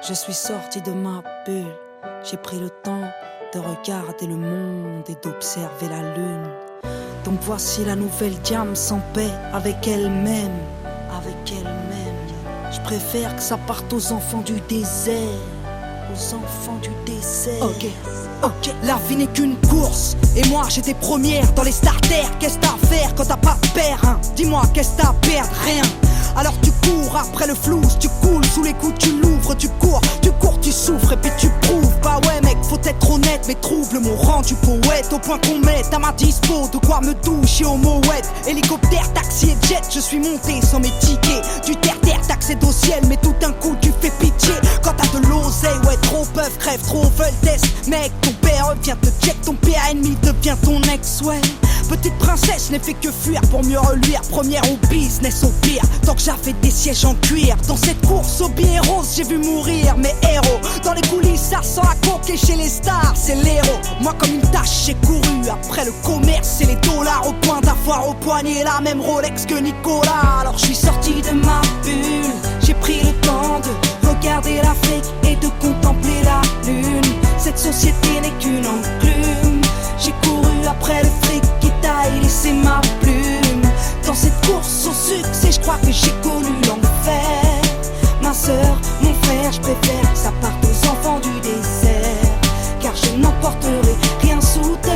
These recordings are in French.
Je suis sorti de ma bulle, j'ai pris le temps de regarder le monde et d'observer la lune. Donc voici la nouvelle Diam sans paix avec elle-même, avec elle-même. Je préfère que ça parte aux enfants du désert, aux enfants du désert. Ok, la vie n'est qu'une course, et moi j'étais première dans les starters. Qu'est-ce t'as à faire quand t'as pas de père, hein? Dis-moi, qu'est-ce t'as à perdre? Rien. Alors tu cours après le flou, tu coules sous les coups, tu l'ouvres, tu cours, tu souffres et puis tu prouves. Bah ouais mec, faut être honnête, mes troubles m'ont rendu poète au point qu'on mette à ma dispo de quoi me doucher au mouette. Hélicoptère, taxi et jet, je suis monté sans mes tickets. Du terre-terre, t'accèdes au ciel, mais tout d'un coup tu fais pitié. Quand t'as de l'oseille, ouais trop peuvent, crève, trop veulent test. Mec, ton père vient te check, ton père ennemi devient ton ex, ouais. Petite princesse n'ai fait que fuir pour mieux reluire. Première au business, au pire, tant que j'avais des sièges en cuir. Dans cette course au billet rose, j'ai vu mourir mes héros. Dans les coulisses, ça sent la coque et chez les stars, c'est l'héros. Moi comme une tâche, j'ai couru après le commerce et les dollars. Au point d'avoir au poignet la même Rolex que Nicolas. Alors je suis sorti de ma bulle, j'ai pris le temps de regarder l'Afrique et de contempler la lune. Cette société n'est qu'une enclume. J'ai couru après le fric qui taille, laissé ma plume. Dans cette course au succès, je crois que j'ai connu l'enfer. Ma sœur, mon frère, je préfère que ça parte aux enfants du désert, car je n'emporterai rien sous terre.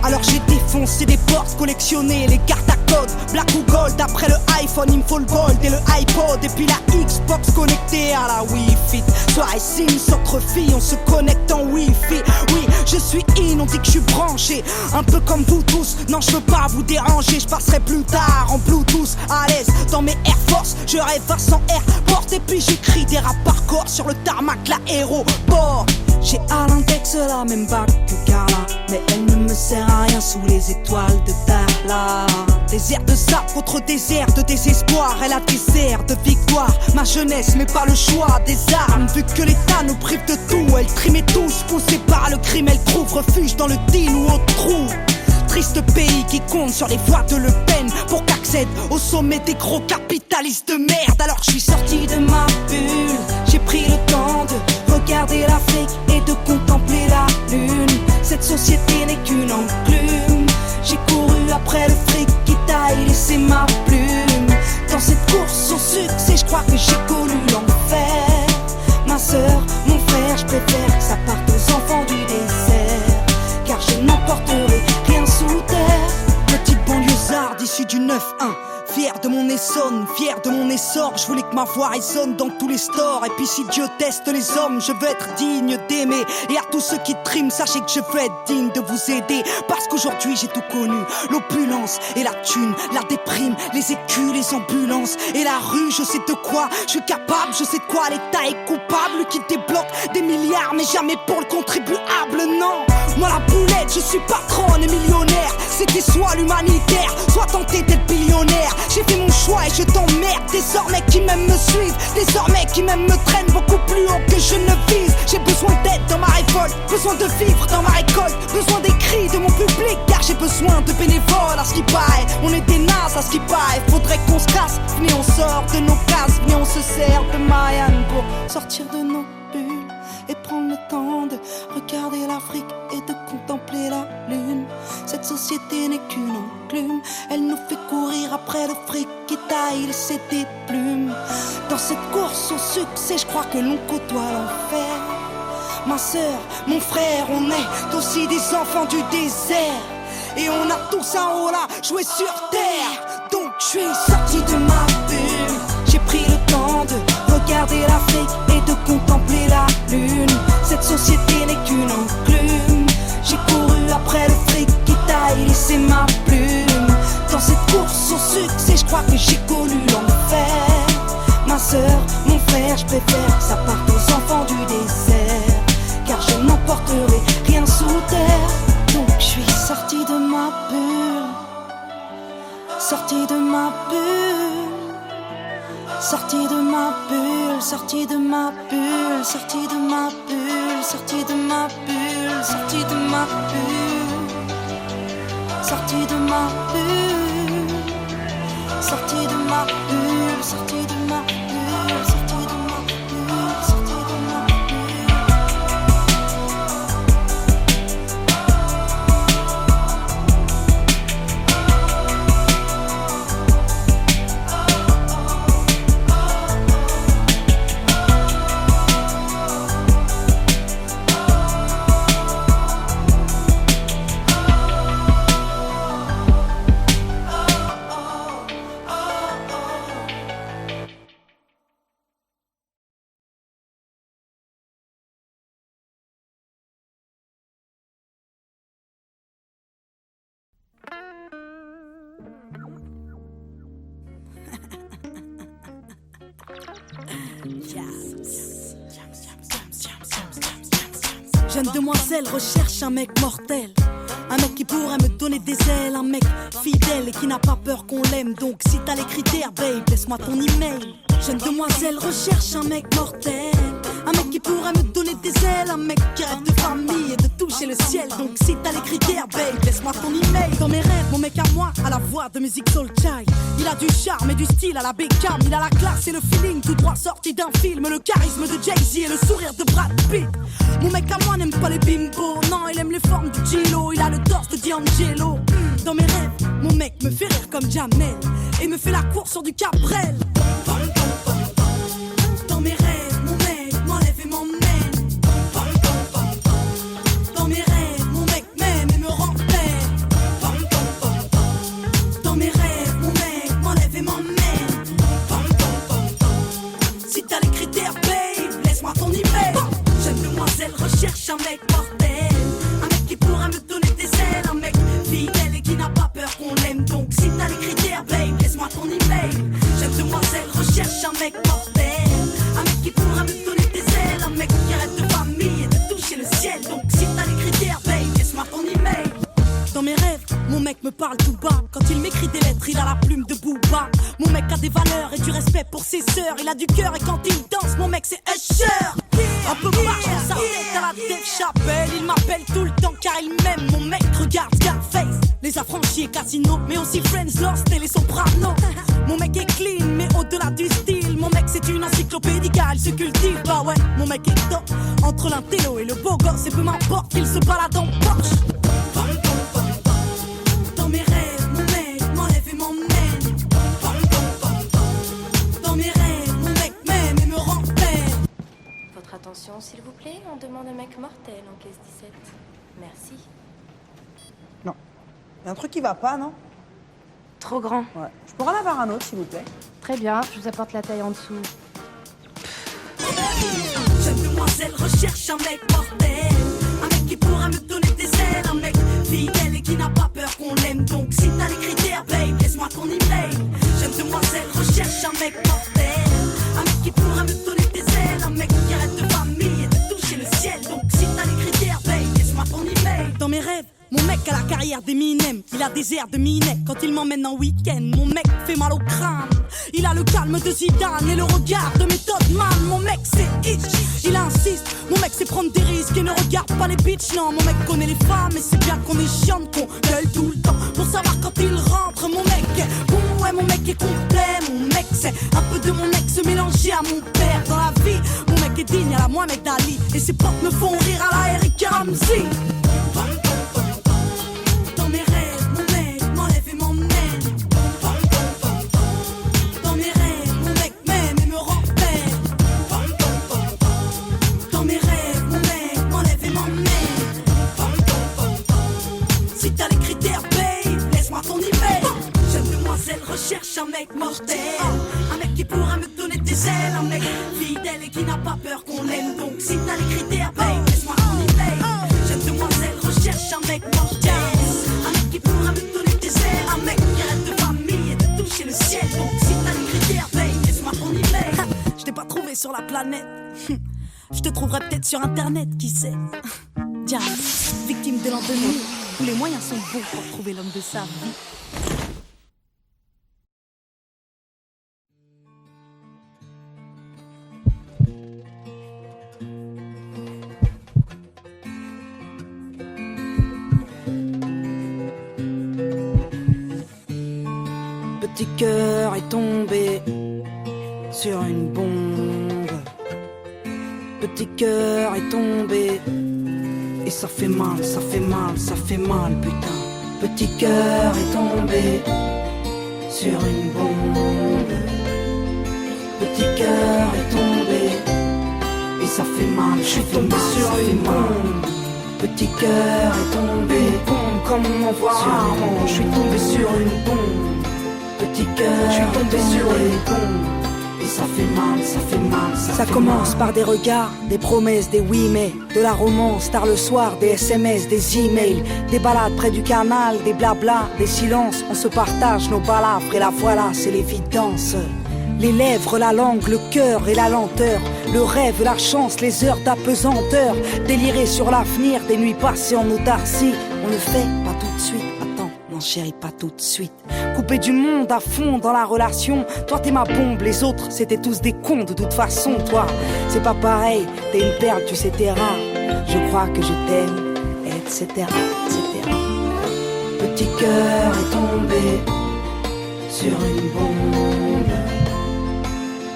Alors j'ai défoncé des portes, collectionné les cartes à code, black ou gold. Après le iPhone, il me faut le gold et le iPod. Et puis la Xbox connectée à la Wi-Fi. Soirée Sims entre filles, on se connecte en Wi-Fi. Oui, je suis in, on dit que je suis branché, un peu comme vous tous. Non, je veux pas vous déranger, je passerai plus tard en Bluetooth. À l'aise dans mes Air Force, je rêve à 100 airports. Et puis j'écris des rap par corps sur le tarmac, l'aéroport. J'ai à l'index la même bague que Carla, mais elle ne me sert à rien sous les étoiles de Darla. Désert de sable contre désert de désespoir, elle a des airs de victoire. Ma jeunesse mais pas le choix des armes, vu que l'État nous prive de tout. Elle trimait tous, poussée par le crime, elle trouve refuge dans le deal ou au trou. Triste pays qui compte sur les voix de Le Pen pour qu'accède au sommet des gros capitalistes de merde. Alors je suis sorti de ma bulle, j'ai pris le temps de regarder l'Afrique et de contempler la lune. Cette société n'est qu'une enclume. J'ai couru après le fric qui taille, laissé ma plume. Dans cette course au succès, je crois que j'ai connu l'enfer. Ma sœur, mon frère, je préfère que ça parte aux enfants du désert, car je n'emporterai rien sous terre. Petite banlieusarde issue du 9-1, fier de mon Essonne, fier de mon essor. Je voulais que ma voix résonne dans tous les stores. Et puis si Dieu teste les hommes, je veux être digne d'aimer. Et à tous ceux qui triment, sachez que je veux être digne de vous aider. Parce qu'aujourd'hui j'ai tout connu, l'opulence et la thune, la déprime, les écus, les ambulances et la rue. Je sais de quoi je suis capable, je sais de quoi l'État est coupable, qui débloque des milliards mais jamais pour le contribuable, non. Moi la boulette, je suis patronne et millionnaire. C'était soit l'humanitaire, soit tenter d'être billionnaire. J'ai fait mon choix et je t'emmerde. Désormais qui m'aiment me suivent, désormais qui m'aiment me traînent beaucoup plus haut que je ne vise. J'ai besoin d'aide dans ma révolte, besoin de vivre dans ma récolte, besoin des cris de mon public, car j'ai besoin de bénévoles. À ce qui paraît, on est des nazes à ce qui paraît. Faudrait qu'on se casse, venez on sort de nos cases, venez on se sert de Marianne pour sortir de nos bulles et prendre le temps de regarder l'Afrique et de contempler la lune. Cette société n'est qu'une enclume, elle nous fait courir après le fric qui taille, laisser des plumes. Dans cette course au succès, je crois que l'on côtoie l'enfer. Ma sœur, mon frère, on est aussi des enfants du désert, et on a tous un rôle à jouer sur terre. Donc je suis sorti de ma bulle, j'ai pris le temps de regarder l'Afrique et de contempler la lune. Cette société n'est qu'une enclume. J'ai couru après le fric qui taille, laissé ma plume. Dans cette course au succès, je crois que j'ai connu l'enfer. Ma sœur, mon frère, je préfère que ça parte aux enfants du désert, car je n'emporterai rien sous terre. Donc je suis sorti de ma bulle, sorti de ma bulle, sorti de ma bulle, sorti de ma bulle, sorti de ma bulle, sorti de ma bulle, sorti de ma bulle, sorti de ma bulle, sorti de ma bulle, sorti de ma bulle, sorti de ma bulle, sorti de ma bulle. Jeune demoiselle recherche un mec mortel. Un mec qui pourrait me donner des ailes. Un mec fidèle et qui n'a pas peur qu'on l'aime. Donc si t'as les critères, babe, laisse-moi ton email. Jeune demoiselle recherche un mec mortel. Un mec qui pourrait me donner des ailes. Un mec qui rêve de famille et de toucher le ciel. Donc si t'as les critères, babe, laisse-moi ton email. Dans mes rêves, mon mec à moi a la voix de musique soul child. Il a du charme et du style à la Beckham. Il a la classe et le feeling tout droit sorti d'un film. Le charisme de Jay-Z et le sourire de Brad Pitt. Mon mec à moi n'aime pas les bimbos. Non, il aime les formes de Gilo. Il a le torse de D'Angelo. Dans mes rêves, mon mec me fait rire comme Jamel et me fait la course sur du Cabrel. Dans mes rêves, mon mec m'enlève et m'emmène. Dans mes rêves, mon mec m'aime et me rend belle. Dans mes rêves, mon mec m'enlève et m'emmène. Si t'as les critères, babe, laisse-moi ton email. Jeune demoiselle recherche un mec mortel. Un mec qui pourra me donner des ailes. Un mec fidèle et qui n'a pas peur qu'on l'aime. Donc si t'as les critères, babe, laisse-moi ton email. Jeune demoiselle recherche un mec mortel. Un mec qui pourra me donner des ailes. Un mec qui rêve de famille et de toucher le ciel. Donc si t'as les critères, babe, laisse-moi ton email. Dans mes rêves, mon mec me parle tout bas. Quand il m'écrit des lettres, il a la plume de Booba. Mon mec a des valeurs et du respect pour ses sœurs. Il a du cœur et quand il danse, mon mec c'est Usher. Un peu marche dans sa tête à la Dave Chappelle. Il m'appelle tout le temps car il m'aime. Mon mec regarde Scarface, Les Affranchis et Casino, mais aussi Friends, Lost et Les Sopranos. Mon mec est clean, mais au-delà du style. Mon mec c'est une encyclopédie car il se cultive. Bah ouais, mon mec est top. Entre l'intello et le beau gosse, et peu m'importe qu'il se balade en Porsche. Dans mes rêves, mon mec m'enlève et m'emmène. Dans mes rêves, mon mec m'aime et me rend belle. Votre attention, s'il vous plaît, on demande un mec mortel en caisse 17. Merci. Non. Il y a un truc qui va pas, non? Trop grand. Ouais. Je pourrais en avoir un autre, s'il vous plaît. Très bien, je vous apporte la taille en dessous. Jeune demoiselle recherche un mec mortel. Un mec qui pourra me donner des ailes. Un mec fidèle et qui n'a pas peur qu'on l'aime. Donc si t'as les critères, babe, laisse-moi ton email. Jeune demoiselle recherche un mec mortel. Un mec qui pourra me donner des ailes. Un mec qui rêve de famille et de toucher le ciel. Donc si t'as les critères, babe, laisse-moi ton email. Dans mes rêves, mon mec a la carrière d'Eminem. Il a des airs de Minet quand il m'emmène en week-end. Mon mec fait mal au crâne. Il a le calme de Zidane et le regard de Method Man. Mon mec c'est itch, il insiste. Mon mec c'est prendre des risques et ne regarde pas les bitches. Non, mon mec connaît les femmes et c'est bien qu'on est chiante, qu'on gueule tout le temps pour savoir quand il rentre. Mon mec est bon, ouais, mon mec est complet. Mon mec c'est un peu de mon ex mélangé à mon père dans la vie. Mon mec est digne à la Mohamed Ali et ses potes me font rire à la Eric Ramsey. Dans mes rêves, mon mec m'enlève et m'emmène. Dans mes rêves, mon mec m'aime et me rend belle. Dans mes rêves, mon mec m'enlève et m'emmène. Si t'as les critères, babe, laisse-moi ton email. Jeune demoiselle recherche un mec mortel. Un mec qui pourra me donner des ailes. Un mec fidèle et qui n'a pas peur qu'on l'aime. Donc si t'as les critères, babe, laisse-moi ton email. Jeune demoiselle recherche un mec mortel. Un mec qui pourra me donner des ailes. Un mec qui rêve de famille et de toucher le ciel. Donc si t'as les critères, babe, laisse-moi ton email. Je t'ai pas trouvé sur la planète. Je te trouverai peut-être sur internet, qui sait. Jazz, victime de l'an 2000. Tous les moyens sont bons pour trouver l'homme de sa vie. Petit cœur est tombé sur une bombe. Petit cœur est tombé et ça fait mal, ça fait mal, ça fait mal, putain. Petit cœur est tombé sur une bombe. Petit cœur est tombé et ça fait mal, je suis tombé sur une bombe. Petit cœur est tombé, bombe comme on envoie un rond. Je suis tombé sur une bombe. Petit cœur, je suis tombé sur une bombe. Et ça fait mal, ça fait mal, ça commence mal. Par des regards, des promesses, des oui mais. De la romance, tard le soir, des SMS, des emails. Des balades près du canal, des blabla, des silences. On se partage nos balafres et la voilà, c'est l'évidence. Les lèvres, la langue, le cœur et la lenteur. Le rêve, la chance, les heures d'apesanteur. Délirer sur l'avenir, des nuits passées en autarcie. On le fait pas tout de suite. Attends, non chérie, pas tout de suite. Coupé du monde à fond dans la relation. Toi t'es ma bombe, les autres c'était tous des cons de toute façon. Toi, c'est pas pareil, t'es une perle, tu sais t'es rare. Je crois que je t'aime, etc., etc. Petit cœur est tombé sur une bombe.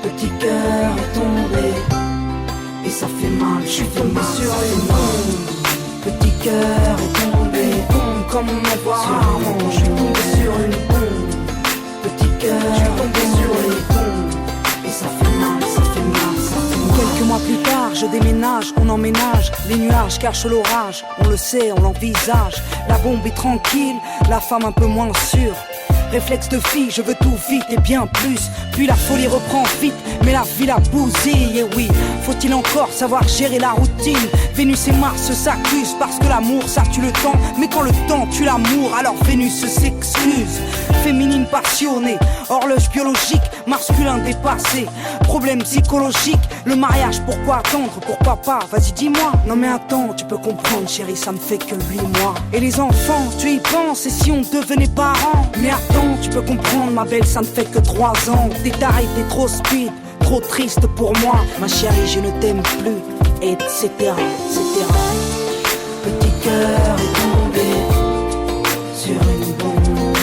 Petit cœur est tombé et ça fait mal, je suis tombé sur une bombe. Petit cœur est tombé, bombe comme on voit rarement. Je suis tombé sur une bombe. Petit cœur, je suis tombé sur une bombe et ça fait mal, ça fait mal, ça fait mal. Quelques mois plus tard, je déménage, on emménage. Les nuages cachent l'orage, on le sait, on l'envisage. La bombe est tranquille, la femme un peu moins sûre. Réflexe de fille, je veux tout vite et bien plus. Puis la folie reprend vite, mais la vie la bousille. Et oui, faut-il encore savoir gérer la routine? Vénus et Mars s'accusent parce que l'amour ça tue le temps. Mais quand le temps tue l'amour, alors Vénus s'excuse. Féminine passionnée, horloge biologique, masculin dépassé. Problème psychologique, le mariage pourquoi attendre? Pour papa, vas-y dis-moi. Non mais attends, tu peux comprendre chérie, ça me fait que 8 mois. Et les enfants, tu y penses, et si on devenait parents? Mais attends, tu peux comprendre ma belle, ça ne fait que 3 ans. T'es taré, t'es trop speed, trop triste pour moi. Ma chérie, je ne t'aime plus, etc., etc. Petit cœur est tombé sur une bombe.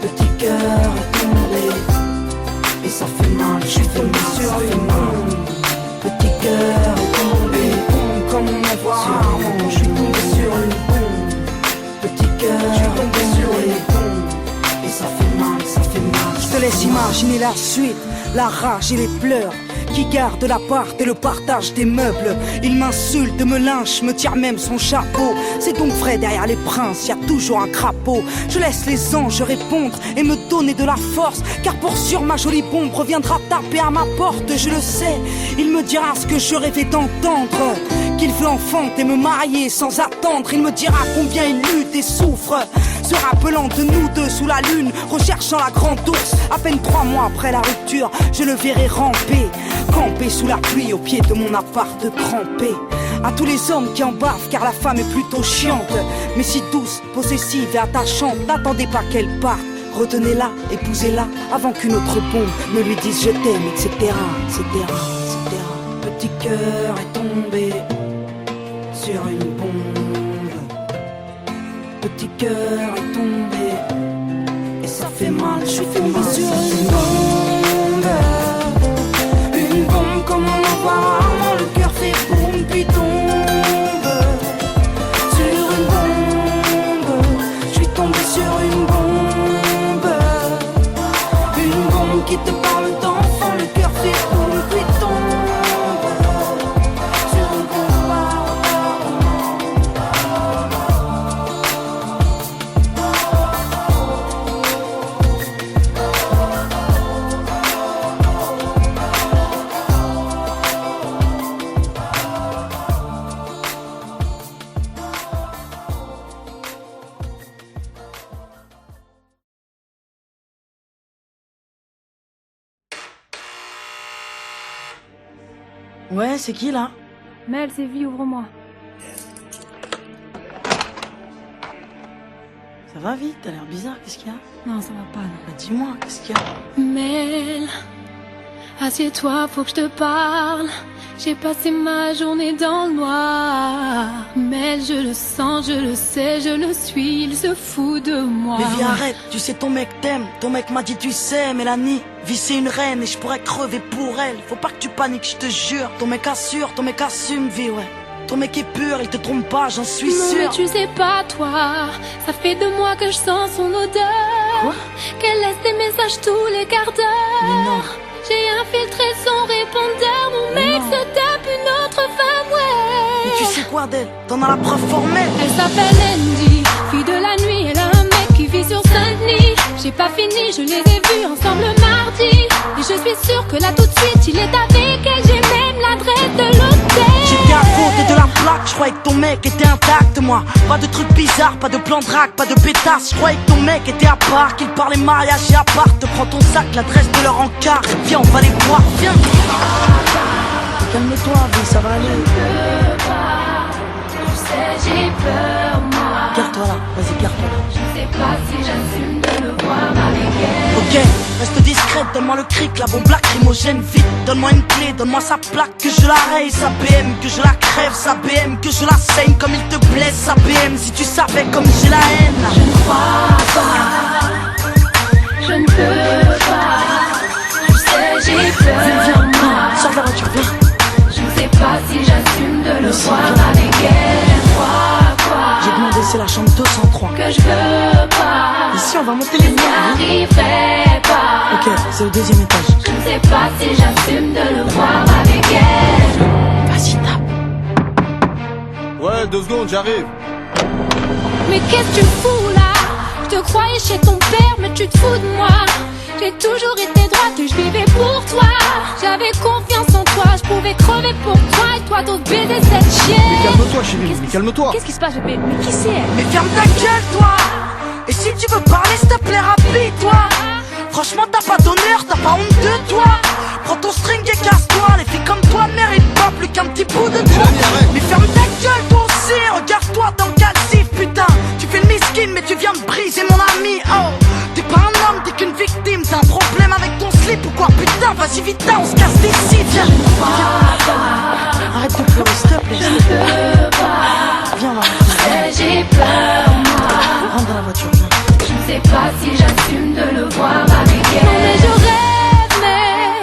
Petit cœur est tombé et ça fait mal, je suis tombé sur une bombe. Petit cœur est tombé, bombe comme on voit rarement. Je suis tombé sur une bombe. Petit cœur, je suis tombé sur une bombe et ça fait mal, ça fait mal. Je te laisse imaginer la suite, la rage et les pleurs. Qui garde l'appart et le partage des meubles. Il m'insulte, me lynche, me tire même son chapeau. C'est donc vrai, derrière les princes, y a toujours un crapaud. Je laisse les anges répondre et me donner de la force. Car pour sûr, ma jolie bombe reviendra taper à ma porte, je le sais. Il me dira ce que je rêvais d'entendre, qu'il veut enfanter et me marier sans attendre. Il me dira combien il lutte et souffre, se rappelant de nous deux sous la lune, recherchant la grande ours. À peine 3 mois après la rupture, je le verrai ramper, camper sous la pluie au pied de mon appart trempé. À tous les hommes qui en bavent, car la femme est plutôt chiante, mais si douce, possessive et attachante, n'attendez pas qu'elle parte. Retenez-la, épousez-la, avant qu'une autre bombe ne lui dise je t'aime, etc., etc., etc. Petit cœur est tombé sur une bombe. Petit cœur est tombé et ça fait mal, je suis tombé sur une bombe. Une bombe comme on en voit rarement, le cœur fait boum puis tombe. Sur une bombe, je suis tombé sur une bombe. Une bombe qui te parle d'enfant, le cœur fait boum puis tombe. Ouais, c'est qui là? Mel, c'est vie, ouvre-moi. Ça va vite, t'as l'air bizarre, qu'est-ce qu'il y a? Non, ça va pas, non. Bah dis-moi, qu'est-ce qu'il y a? Mel, assieds-toi, faut que je te parle. J'ai passé ma journée dans le noir. Mel, je le sens, je le sais, je le suis, il se fout de moi. Mais viens, arrête, tu sais ton mec t'aime. Ton mec m'a dit tu sais, Mélanie, vie c'est une reine et je pourrais crever pour elle. Faut pas que tu paniques, je te jure. Ton mec assure, ton mec assume, vie, ouais. Ton mec est pur, il te trompe pas, j'en suis non, sûr. Mais tu sais pas, toi, ça fait 2 mois que je sens son odeur. Quoi? Qu'elle laisse des messages tous les quarts d'heure. Mais non. J'ai infiltré son répondeur, mon Mais mec non. se tape une autre femme, ouais. Mais tu sais quoi d'elle? T'en as la preuve formelle. Elle s'appelle Andy, fille de la nuit, elle a un mec qui vit sur Saint-Denis. J'ai pas fini, je les ai vus ensemble mardi. Et je suis sûre que là tout de suite, il est avec elle. J'ai même l'adresse de l'hôtel. J'ai bien compté de la lac, je croyais que ton mec était intact, moi. Pas de trucs bizarres, pas de plan de drague, pas de pétasse. Je croyais que ton mec était à part, qu'il parlait mariage et appart. Prends ton sac, l'adresse de leur encart. Viens, on va les voir, viens. Calme-toi, vie, ça va aller. Je peux pas, tu sais, j'ai peur, moi. Garde-toi là, vas-y, garde-toi là. Je sais pas si j'assume de le voir avec elle. Ok, reste discrète, donne-moi le cric, la bombe lacrymogène vite. Donne-moi une clé, donne-moi sa plaque, que je la raye, sa BM, que je la crève, sa BM, que je la saigne comme il te blesse, sa BM. Si tu savais comme j'ai la haine. Je ne crois pas, je ne peux pas. Tu sais, j'ai peur, Viens, moi. sors de la voiture, viens. Je ne sais pas si j'assume de le voir avec elle. Je crois quoi? J'ai demandé, c'est la chambre 203. Que je veux pas. Ici, on va monter les liens. N'arriverai pas. Ok, c'est le deuxième étage. Je ne sais pas si j'assume de le voir avec elle. Vas-y, tape. Ouais, 2 secondes, j'arrive. Mais qu'est-ce que tu fous là? Je te croyais chez ton père, mais tu te fous de moi. J'ai toujours été droite et je vivais pour toi. J'avais confiance en toi, je pouvais crever pour toi. Et toi d'autres baiser cette chienne. Mais calme-toi, chérie, mais calme-toi. Qu'est-ce qui se passe, bébé? Mais qui c'est elle? Mais ferme ta gueule, toi. Et si tu veux parler, s'il te plaît, rapide-toi. Franchement, t'as pas d'honneur, t'as pas honte de toi. Prends ton string et casse-toi. Les filles comme toi méritent pas plus qu'un petit bout de toi. Mais ferme ta gueule, toi aussi. Regarde-toi dans le calcif, putain. Tu fais le miskin, mais tu viens de briser mon ami. Oh, t'es pas un homme, t'es qu'une victime. T'as un problème avec ton slip ou quoi? Putain, vas-y vite, on se casse d'ici. Viens, viens. Arrête de pleurer, s'il te plaît. Viens, on va rentrer. J'ai peur, moi. Rentre dans la voiture, viens. Je ne sais pas si j'assume de le voir avec elle. Non mais je rêve, mais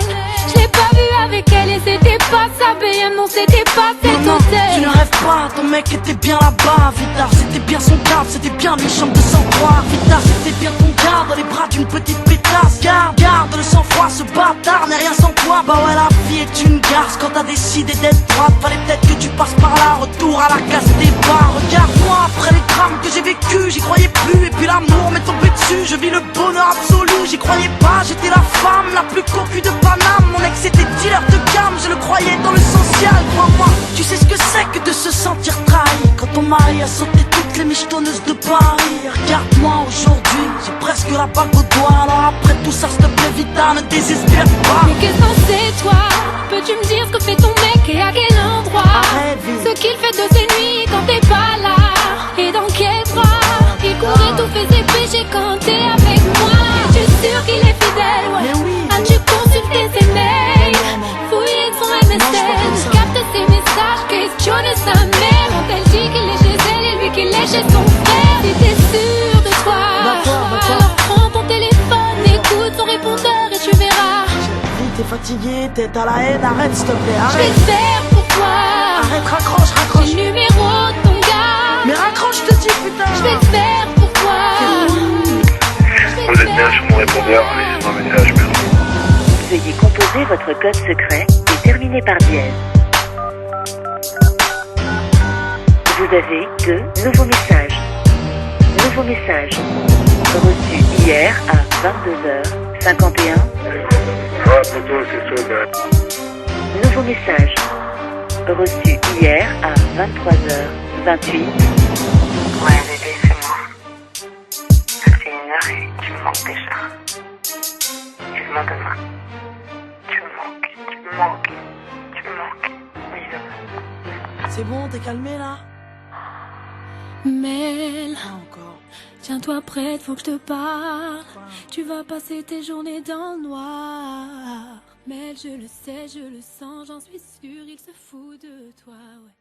je l'ai pas vu avec elle et c'était pas sa BM, non c'était pas cet Non, tu hôtel. ne rêves pas, ton mec était bien là-bas. Vitard, c'était bien son garde, c'était bien une chambre de sang-froid. Vitard, c'était bien ton garde dans les bras d'une petite pétasse. Garde le sang-froid, ce bâtard n'est rien sans toi. Bah ouais, la vie est une garce quand t'as décidé d'être droite. Fallait peut-être que tu passes par là, retour à la case des bars. Regarde-moi, après les drames que j'ai vécu, j'y croyais plus. Et puis l'amour m'est tombé dessus, je vis le bonheur absolu. J'y croyais pas, j'étais la femme la plus cocu de Paname. Mon ex était dealer de gamme, je le croyais dans le social. Crois-moi, tu sais ce que c'est que de se sentir trahi quand ton mari a sauté toutes les michetonneuses de Paris. Regarde-moi aujourd'hui, j'ai presque la bague au doigt. Alors après tout ça, s'il te plaît, Vita, ne désespère pas. Mais qu'est-ce que c'est toi? Peux-tu me dire ce que fait ton mec et à quel endroit? Arrête, Vie. Ce qu'il fait de ses nuits quand t'es pas là. Et dans quel bras? Il courait tout fait ses péchés quand t'es avec moi. Es-tu sûr qu'il est fidèle? Ouais. Mais oui. As-tu consulté ses mails? Fouillé son Non, je crois MSN? comme ça. Capte ses messages, questionne sa mère. Quand elle dit qu'il est chez elle et lui qu'il est chez son frère. Si t'es sûr de toi, alors prends ton téléphone, écoute son répondeur et tu verras. Vie, t'es fatigué, t'es à la haine, arrête s'il te plaît, Je vais arrête. te faire pour toi. Arrête, raccroche, J'ai raccroche. le numéro de ton gars. Mais raccroche, je te dis, putain. Je vais te faire pour toi. Vous êtes bien sur mon répondeur, laissez-moi un message, merci. Veuillez composer votre code secret et terminer par dièse. Vous avez 2 nouveaux messages. Nouveau message. Reçu hier à 22h51. Ouais, poto, c'est chaud, gars. Nouveau message. Reçu hier à 23h28. Ouais, bébé, c'est moi. Ça fait 1 heure et tu me manques déjà. Excuse-moi demain. Tu me manques, tu me manques, tu me manques. Oui, demain. C'est bon, t'es calmé là? Mel, Pas encore. tiens-toi prête, faut que je te parle. Tu vas passer tes journées dans le noir. Mel, je le sais, je le sens, j'en suis sûre, il se fout de toi, ouais.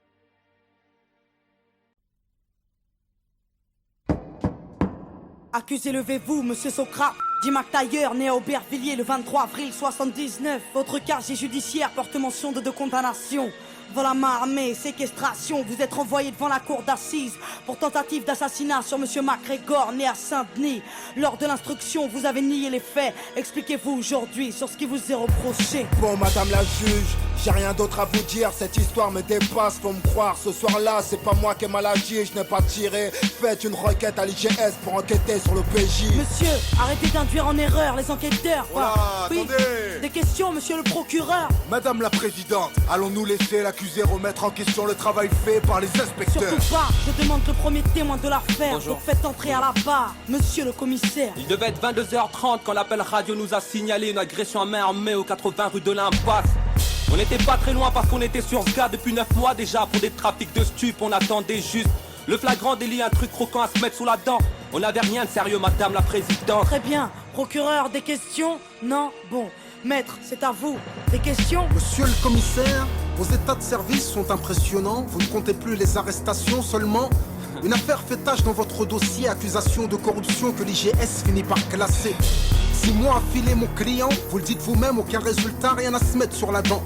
Accusé, levez-vous, monsieur Socrate. Dimac Tailleur, né à Aubervilliers le 23 avril 79. Votre casier judiciaire porte mention de 2 condamnations. Vol à main armée, séquestration, vous êtes renvoyé devant la cour d'assises pour tentative d'assassinat sur monsieur MacGregor, né à Saint-Denis. Lors de l'instruction, vous avez nié les faits. Expliquez-vous aujourd'hui sur ce qui vous est reproché. Bon, madame la juge, j'ai rien d'autre à vous dire. Cette histoire me dépasse, faut me croire. Ce soir-là, c'est pas moi qui ai mal agi, je n'ai pas tiré. Faites une requête à l'IGS pour enquêter sur le PJ. Monsieur, arrêtez d'induire en erreur les enquêteurs. Voilà, Oui, attendez. des questions, monsieur le procureur. Madame la présidente, allons-nous laisser l'accusé remettre en question le travail fait par les inspecteurs? Surtout pas, je demande le premier témoin de l'affaire. Bonjour. Donc faites entrer à la barre, monsieur le commissaire. Il devait être 22h30 quand l'appel radio nous a signalé une agression à main armée au 80 rue de l'Impasse. On n'était pas très loin parce qu'on était sur ce gars depuis 9 mois déjà. Pour des trafics de stupes, on attendait juste le flagrant délit, un truc croquant à se mettre sous la dent. On n'avait rien de sérieux, madame la présidente. Très bien, procureur, des questions? Non? Bon, maître, c'est à vous. Des questions? Monsieur le commissaire, vos états de service sont impressionnants. Vous ne comptez plus les arrestations seulement. Une affaire fait tache dans votre dossier, accusation de corruption que l'IGS finit par classer. 6 mois à filer mon client, vous le dites vous-même, aucun résultat, rien à se mettre sur la dent.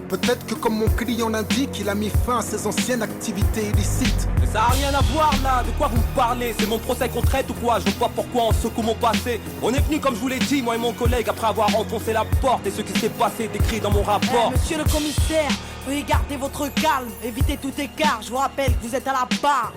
Peut-être que comme mon client l'indique, il a mis fin à ses anciennes activités illicites. Mais ça a rien à voir là, de quoi vous me parlez? C'est mon procès qu'on traite ou quoi? Je vois pas pourquoi on secoue mon passé. On est venu comme je vous l'ai dit, moi et mon collègue, après avoir enfoncé la porte. Et ce qui s'est passé est écrit dans mon rapport. Monsieur le commissaire, veuillez garder votre calme, évitez tout écart. Je vous rappelle que vous êtes à la barre.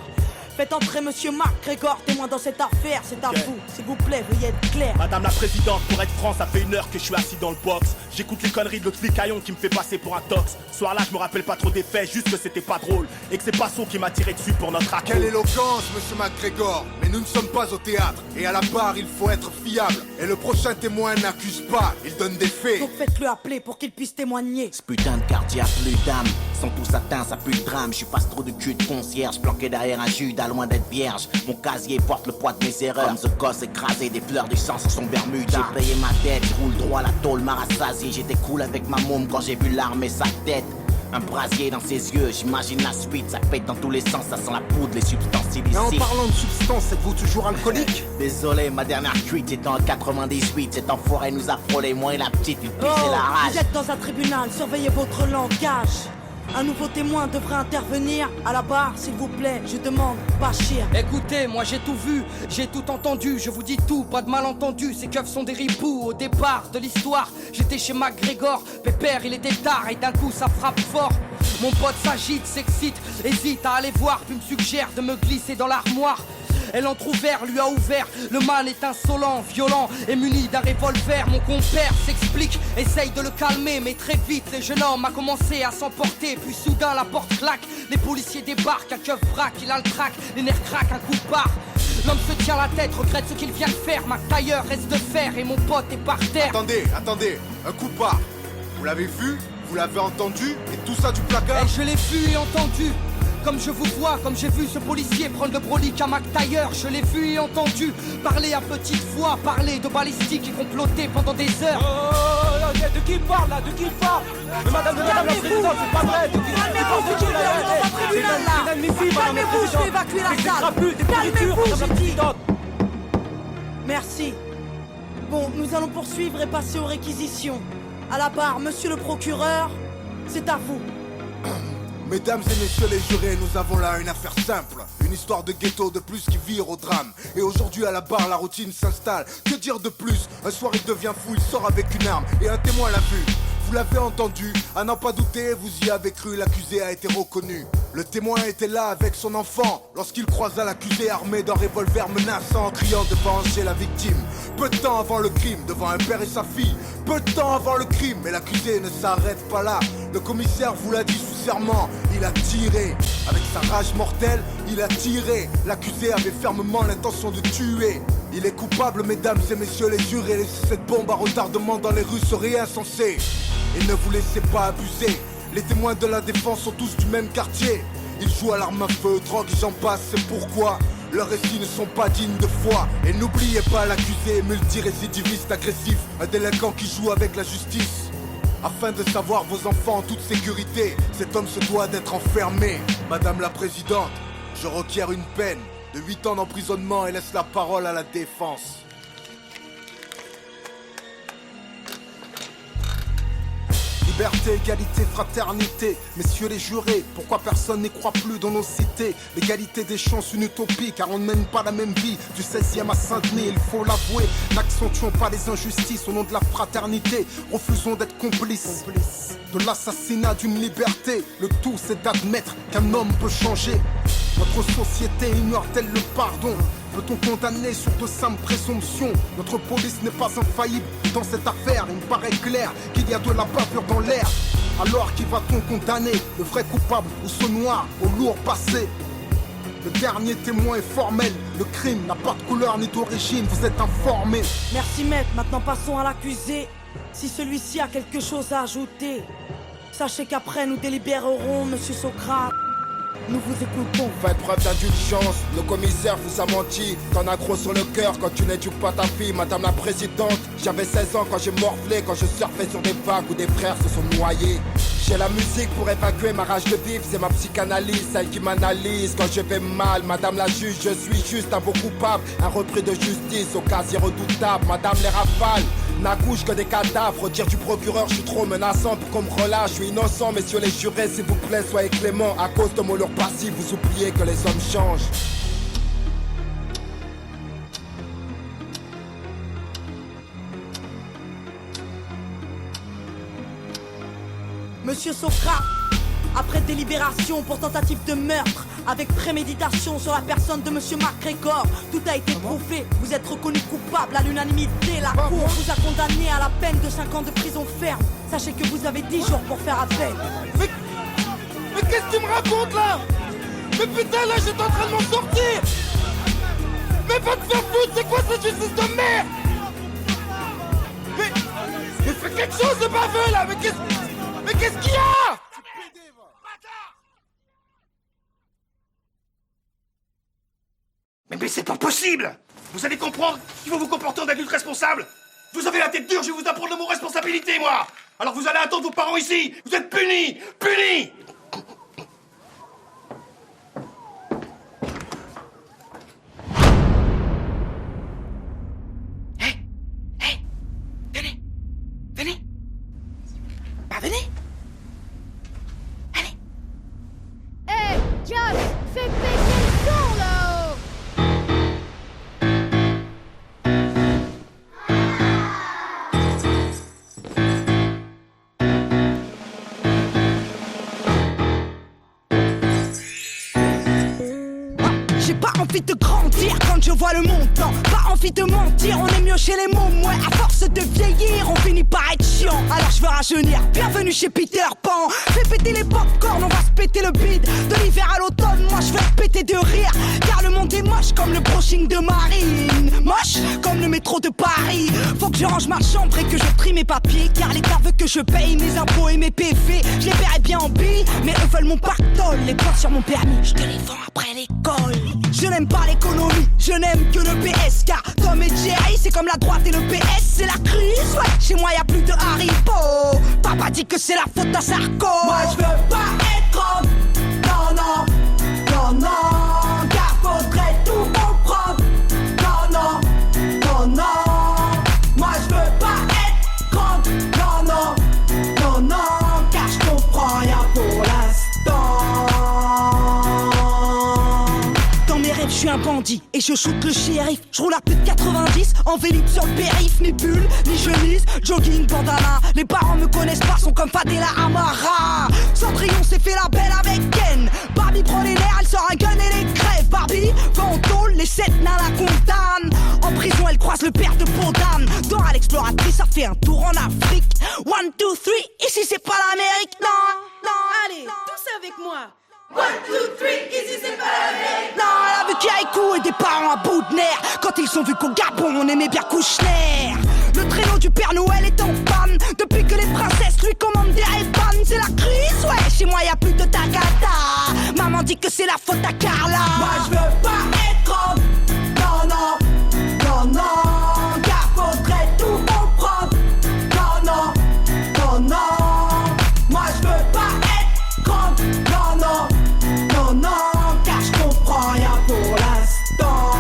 Faites entrer monsieur MacGregor, témoin dans cette affaire, c'est à vous. S'il vous plaît, veuillez être clair. Madame la présidente, pour être franc, ça fait 1 heure que je suis assis dans le box. J'écoute les conneries de l'autre flicaillon qui me fait passer pour un tox. Ce soir-là, je me rappelle pas trop des faits, juste que c'était pas drôle. Et que c'est Passo qui m'a tiré dessus pour notre accord. Quelle éloquence, monsieur MacGregor. Mais nous ne sommes pas au théâtre. Et à la barre, il faut être fiable. Et le prochain témoin n'accuse pas, il donne des faits. Donc faites-le appeler pour qu'il puisse témoigner. Ce putain de quartier a plus d'âme. Sont tous atteints, ça pue le drame. Je suis pas trop de cul de concierge, planqué derrière un Judas, loin d'être vierge. Mon casier porte le poids de mes erreurs. Comme ce gosse écrasé, des fleurs du sang sur son Bermuda. J'ai payé ma dette, je roule droit, la tôle m'a rassasié. J'étais cool avec ma môme quand j'ai vu l'arme et sa tête. Un brasier dans ses yeux, j'imagine la suite. Ça pète dans tous les sens, ça sent la poudre, les substances illicites. Et en parlant de substances, êtes-vous toujours alcoolique? Désolé, ma dernière cuite était en 98. Cet enfoiré nous a frôlé, moi et la petite, il pissait la rage. Vous êtes dans un tribunal, surveillez votre langage. Un nouveau témoin devrait intervenir à la barre, s'il vous plaît, je demande, Bachir. Écoutez, moi j'ai tout vu, j'ai tout entendu, je vous dis tout, pas de malentendu. Ces keufs sont des ripoux, au départ de l'histoire. J'étais chez MacGregor, pépère, il était tard et d'un coup ça frappe fort. Mon pote s'agite, s'excite, hésite à aller voir, puis me suggère de me glisser dans l'armoire. Elle entrouvert, lui a ouvert. Le man est insolent, violent et muni d'un revolver. Mon compère s'explique, essaye de le calmer, mais très vite le jeune homme a commencé à s'emporter. Puis soudain la porte claque, les policiers débarquent, un keuf braque, il a le trac, les nerfs craquent, un coup de barre. L'homme se tient la tête, regrette ce qu'il vient de faire. Ma tailleur reste de fer et mon pote est par terre. Attendez, un coup de barre. Vous l'avez vu? Vous l'avez entendu? Et tout ça du placard? Je l'ai vu et entendu. Comme je vous vois, comme j'ai vu ce policier prendre le brolique à McTayer. Je l'ai vu et entendu parler à petite voix, parler de balistique et comploter pendant des heures. De qui il parle là? De qui il parle? Mais madame la présidente, c'est pas vrai. De qui il parle? De qui il parle? C'est inadmissible, madame la présidente. Je vais évacuer la salle. Calmez-vous, j'ai dit. Merci. Bon, nous allons poursuivre et passer aux réquisitions. À la barre, monsieur le procureur, c'est à vous. Mesdames et messieurs les jurés, nous avons là une affaire simple. Une histoire de ghetto de plus qui vire au drame. Et aujourd'hui à la barre, la routine s'installe. Que dire de plus? Un soir il devient fou, il sort avec une arme et un témoin l'a vu. Vous l'avez entendu, à n'en pas douter, vous y avez cru, l'accusé a été reconnu. Le témoin était là avec son enfant lorsqu'il croisa l'accusé armé d'un revolver menaçant, criant de venger la victime. Peu de temps avant le crime, devant un père et sa fille. Peu de temps avant le crime, mais l'accusé ne s'arrête pas là. Le commissaire vous l'a dit sous serment, il a tiré. Avec sa rage mortelle, il a tiré. L'accusé avait fermement l'intention de tuer. Il est coupable, mesdames et messieurs les jurés. Laisser cette bombe à retardement dans les rues serait insensé. Et ne vous laissez pas abuser. Les témoins de la défense sont tous du même quartier. Ils jouent à l'arme à feu, drogue et j'en passe, c'est pourquoi leurs récits ne sont pas dignes de foi. Et n'oubliez pas l'accusé, multirécidiviste agressif, un délinquant qui joue avec la justice. Afin de savoir vos enfants en toute sécurité, cet homme se doit d'être enfermé. Madame la présidente, je requiers une peine de 8 ans d'emprisonnement et laisse la parole à la défense. Liberté, égalité, fraternité, messieurs les jurés, pourquoi personne n'y croit plus dans nos cités? L'égalité des chances, une utopie, car on ne mène pas la même vie. Du 16e à Saint-Denis, il faut l'avouer, n'accentuons pas les injustices au nom de la fraternité. Refusons d'être complices de l'assassinat d'une liberté. Le tout c'est d'admettre qu'un homme peut changer. Notre société ignore-t-elle le pardon? Peut-on condamner sur de simples présomptions? Notre police n'est pas infaillible dans cette affaire. Il me paraît clair qu'il y a de la bavure dans l'air. Alors qui va-t-on condamner? Le vrai coupable ou ce noir au lourd passé? Le dernier témoin est formel. Le crime n'a pas de couleur ni d'origine, vous êtes informés. Merci maître, maintenant passons à l'accusé. Si celui-ci a quelque chose à ajouter, sachez qu'après nous délibérerons, monsieur Socrate. Nous vous écoutons. Faites preuve d'indulgence, le commissaire vous a menti. T'en as gros sur le cœur quand tu n'éduques pas ta fille, madame la présidente. J'avais 16 ans quand j'ai morflé, quand je surfais sur des vagues où des frères se sont noyés. J'ai la musique pour évacuer ma rage de vivre, c'est ma psychanalyse, celle qui m'analyse quand je vais mal. Madame la juge, je suis juste un beau coupable, un repris de justice au casier redoutable. Madame les rafales n'accouchent que des cadavres. Au dire du procureur, je suis trop menaçant pour qu'on me relâche. Je suis innocent, messieurs les jurés, s'il vous plaît, soyez cléments. À cause de mon lourd passif, vous oubliez que les hommes changent. Monsieur Socrate, après délibération pour tentative de meurtre avec préméditation sur la personne de monsieur MacGregor, tout a été prouvé, vous êtes reconnu coupable à l'unanimité. La cour vous a condamné à la peine de 5 ans de prison ferme. Sachez que vous avez 10 jours pour faire appel. Mais qu'est-ce que tu me racontes là? Mais putain, là j'étais en train de m'en sortir. Mais va te faire foutre, c'est quoi cette justice de merde? Mais fais quelque chose de baveux là. Mais qu'est-ce qu'il y a? Mais c'est pas possible! Vous allez comprendre qu'il faut vous comporter en adulte responsable! Vous avez la tête dure, je vais vous apprendre le mot responsabilité, moi! Alors vous allez attendre vos parents ici! Vous êtes punis! Punis! Venez! Bah venez! Allez! Hey, Josh, fais péter le son là-haut! J'ai pas envie de grandir quand je vois le montant. Pas envie de mentir, on est mieux chez les mômes. Ouais, à force de vieillir, on finit par être chiant. Alors je veux rajeunir, bienvenue chez Peter Pan. Fais péter les popcorn, on va se péter le bide. De l'hiver à l'automne, moi je vais péter de rire. Car le monde est moche comme le brushing de Marine. Moche comme le métro de Paris. Faut que je range ma chambre et que je trie mes papiers. Car l'État veut que je paye mes impôts et mes PV. Je les paierai bien en billes, mais eux veulent mon pactole. Les points sur mon permis, je te les vends après l'école. Je n'aime pas l'économie, je n'aime que le PS. Car Tom et Jerry, c'est comme la droite et le PS, c'est la crise. Ouais, chez moi y'a plus de Haribo. Papa dit que c'est la faute à Sarko. Moi je veux pas être homme. Non, non, non, non. Car faudrait tout comprendre. Non, non, non, non. Moi je veux pas être grande. Non, non, non, non. Car je comprends rien pour l'instant. Je suis un bandit et je shoot le shérif. Je roule à plus de 90 en vélib sur le périph'. Ni bulle, ni chemise, jogging, bandana. Les parents me connaissent pas, sont comme Fadela Amara. Cendrillon s'est fait la belle avec Ken. Barbie prend les nerfs, elle sort un gun et les crève. Barbie va en tôle, les 7 nains la condamnent. En prison elle croise le père de Podane. Dora l'exploratrice, ça fait un tour en Afrique. 1, 2, 3, ici c'est pas l'Amérique. Non, non, allez, tous avec moi. 1, 2, 3, ici c'est pas l'Amérique. Non, elle a vu Kiaïkou et des parents à bout de nerfs. Quand ils sont vus qu'au Gabon on aimait bien Kouchner. Le traîneau du Père Noël est en panne. Depuis que les princesses lui commandent des Ray-Ban. C'est la crise, ouais, chez moi y'a plus de Tagada. Maman dit que c'est la faute à Carla. Moi je veux pas être homme. Non, non, non, non. Car faudrait tout comprendre. Non, non, non, non. Moi je veux pas être grande. Non, non, non, non. Car je comprends rien pour l'instant.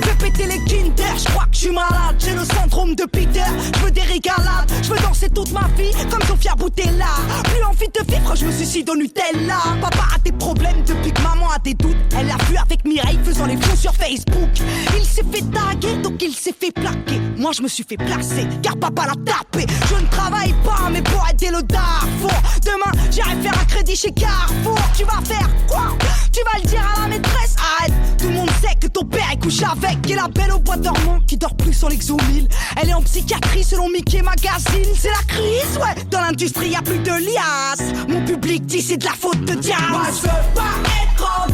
Fais péter les Kinder, je crois que je suis malade. J'ai le syndrome de Peter. Je veux des régalade. Je veux danser toute ma vie comme Sofia Boutella. Plus envie de vivre, je me suicide au Nutella. Papa a des problèmes depuis que maman a des doutes. Elle l'a vu avec Mireille faisant les fous sur Facebook. Il s'est fait taguer donc il s'est fait plaquer. Moi je me suis fait placer car papa l'a tapé. Je ne travaille pas mais pour aider le Darfour. Demain j'irai faire un crédit chez Carrefour. Tu vas faire quoi? Tu vas le dire à la maîtresse? Arrête, tout le monde sait que ton père est couché avec. Et la belle au bois dormant qui dort plus sur l'exomile. Elle est en psychiatrie selon Mickey Magazine. C'est la crise, ouais. Dans l'industrie y'a plus de liasses. Mon public dit c'est de la faute de Diaz. Moi je veux pas être grande.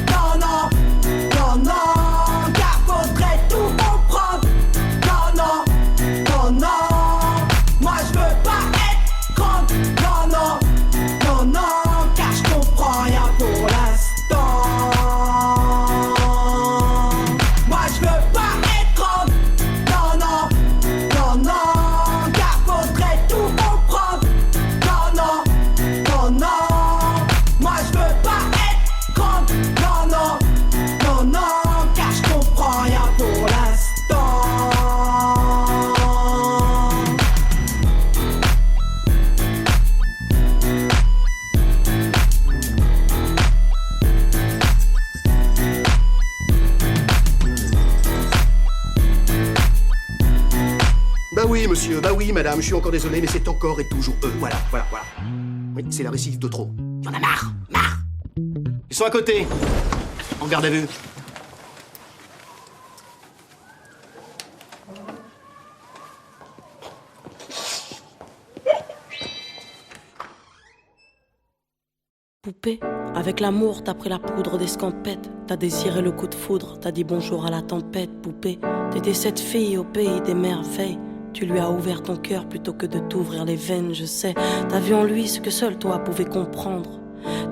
Non, non, non, non. Car faudrait tout comprendre. Non, non, non, non. Moi je veux pas être grande. Non, non, non, non. Car je comprends rien pour l'instant. Moi je veux pas être grande. Non, non, non, non. Car faudrait tout comprendre. Non, non, non, non. Moi je veux pas être grande. Non, non, non, non. Car je comprends rien pour l'instant. Bah oui, monsieur, bah oui, madame, je suis encore désolé, mais c'est encore et toujours eux. Voilà, voilà, voilà. Oui, c'est la récidive de trop. Y'en a marre, marre. Ils sont à côté. En garde à vue. Poupée, avec l'amour, t'as pris la poudre d'escampette. T'as désiré le coup de foudre, t'as dit bonjour à la tempête. Poupée, t'étais cette fille au pays des merveilles. Tu lui as ouvert ton cœur plutôt que de t'ouvrir les veines, je sais. T'as vu en lui ce que seul toi pouvais comprendre.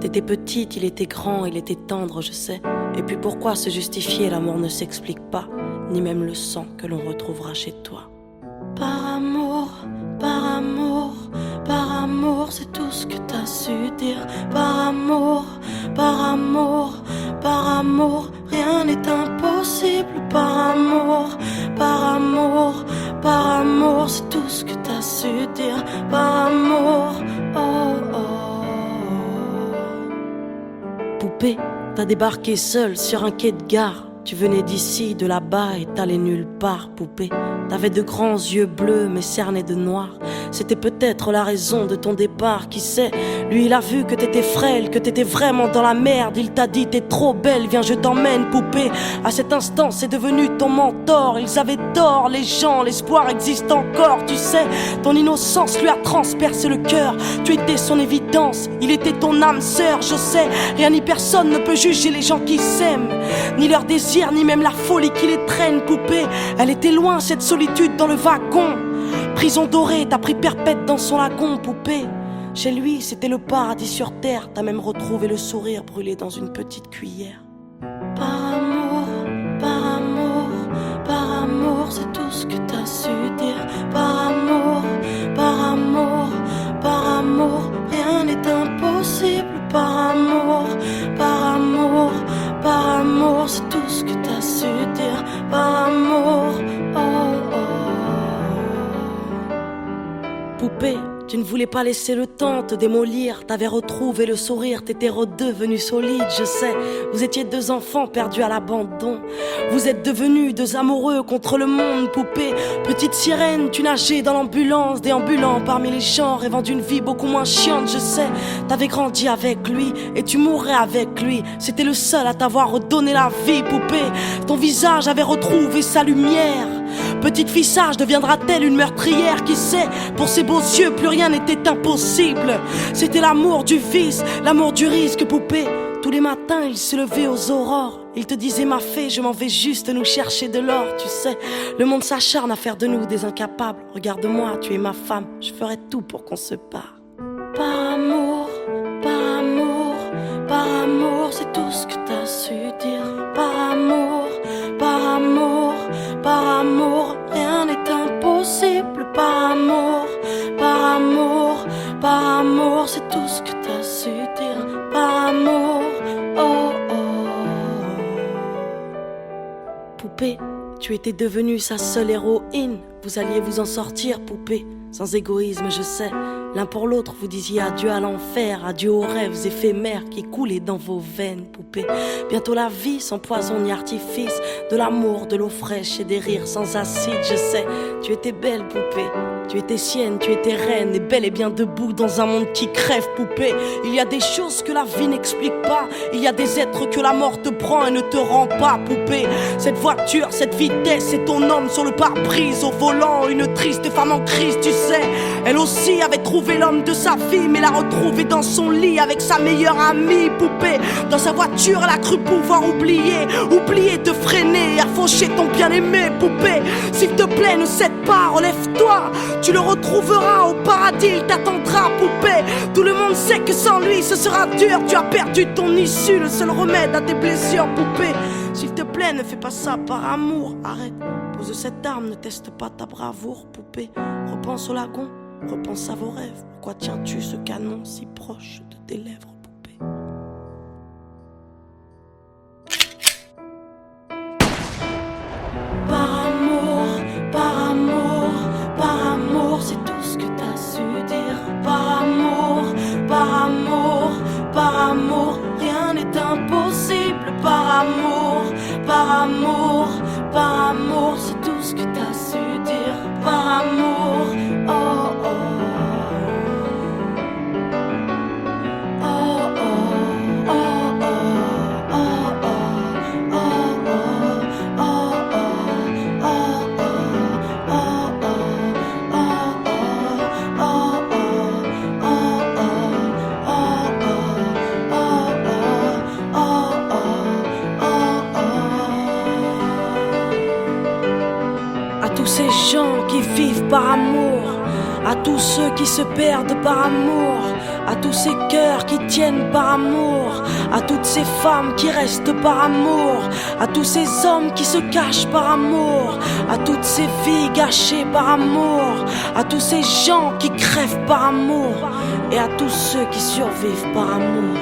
T'étais petite, il était grand, il était tendre, je sais. Et puis pourquoi se justifier, l'amour ne s'explique pas. Ni même le sang que l'on retrouvera chez toi. Par amour, par amour, par amour, c'est tout ce que t'as su dire. Par amour, par amour, par amour, rien n'est impossible. Par amour, par amour, par amour, c'est tout ce que t'as su dire. Par amour, oh oh. Poupée, t'as débarqué seule sur un quai de gare. Tu venais d'ici, de là-bas et t'allais nulle part, poupée. T'avais de grands yeux bleus mais cernés de noir. C'était peut-être la raison de ton départ, qui sait. Lui il a vu que t'étais frêle, que t'étais vraiment dans la merde. Il t'a dit t'es trop belle, viens je t'emmène, poupée. À cet instant c'est devenu ton mentor. Ils avaient tort, les gens, l'espoir existe encore, tu sais. Ton innocence lui a transpercé le cœur. Tu étais son évidence, il était ton âme sœur, je sais. Rien ni personne ne peut juger les gens qui s'aiment, ni leur désir, ni même la folie qui les traîne, poupée. Elle était loin cette solitude dans le wagon. Prison dorée, t'as pris perpète dans son lagon, poupée. Chez lui, c'était le paradis sur terre. T'as même retrouvé le sourire brûlé dans une petite cuillère. Par amour, par amour, par amour, c'est tout ce que t'as su dire. Par amour, par amour, par amour, rien n'est impossible. Par amour, par amour, par amour, c'est tout ce que t'as su dire. Par amour, oh oh. Poupée, tu ne voulais pas laisser le temps te démolir. T'avais retrouvé le sourire, t'étais redevenu solide, je sais. Vous étiez deux enfants perdus à l'abandon. Vous êtes devenus deux amoureux contre le monde, poupée. Petite sirène, tu nageais dans l'ambulance, déambulant parmi les gens, rêvant d'une vie beaucoup moins chiante, je sais. T'avais grandi avec lui et tu mourrais avec lui. C'était le seul à t'avoir redonné la vie, poupée. Ton visage avait retrouvé sa lumière. Petite fille sage deviendra-t-elle une meurtrière? Qui sait, pour ses beaux yeux plus rien n'était impossible. C'était l'amour du vice, l'amour du risque, poupée. Tous les matins il se levait aux aurores. Il te disait ma fée, je m'en vais juste nous chercher de l'or. Tu sais, le monde s'acharne à faire de nous des incapables. Regarde-moi, tu es ma femme, je ferai tout pour qu'on se parle. Par amour, par amour, par amour, c'est tout ce que t'as su dire. Par amour, par amour, par amour, rien n'est impossible. Par amour, par amour, par amour, c'est tout ce que t'as su dire. Par amour, oh oh. Poupée, tu étais devenue sa seule héroïne. vous alliez vous en sortir, poupée. Sans égoïsme, je sais. L'un pour l'autre, vous disiez adieu à l'enfer, adieu aux rêves éphémères qui coulaient dans vos veines, poupée. Bientôt la vie sans poison ni artifice, de l'amour, de l'eau fraîche et des rires sans acide, je sais. Tu étais belle, poupée. Tu étais sienne, tu étais reine, et bel et bien debout dans un monde qui crève, poupée. Il y a des choses que la vie n'explique pas. Il y a des êtres que la mort te prend et ne te rend pas, poupée. Cette voiture, cette vitesse, c'est ton homme sur le pare-brise au volant. Une triste femme en crise, tu sais. Elle aussi avait trouvé l'homme de sa vie, mais l'a retrouvé dans son lit avec sa meilleure amie, poupée. Dans sa voiture, elle a cru pouvoir oublier de freiner, à faucher ton bien-aimé, poupée. S'il te plaît, ne cède pas, relève-toi. Tu le retrouveras au paradis, il t'attendra, poupée. Tout le monde sait que sans lui ce sera dur. Tu as perdu ton issue, le seul remède à tes blessures, poupée. S'il te plaît, ne fais pas ça par amour. Arrête, pose cette arme, ne teste pas ta bravoure, poupée. Repense au lagon, repense à vos rêves. Pourquoi tiens-tu ce canon si proche de tes lèvres, poupée? Par amour, par amour, par amour, c'est tout ce que t'as su dire. Par amour, par amour, par amour, rien n'est impossible. Par amour, par amour, par amour, c'est tout ce que t'as su dire. Par amour, oh oh. Par amour, à tous ceux qui se perdent par amour, à tous ces cœurs qui tiennent par amour, à toutes ces femmes qui restent par amour, à tous ces hommes qui se cachent par amour, à toutes ces vies gâchées par amour, à tous ces gens qui crèvent par amour, et à tous ceux qui survivent par amour.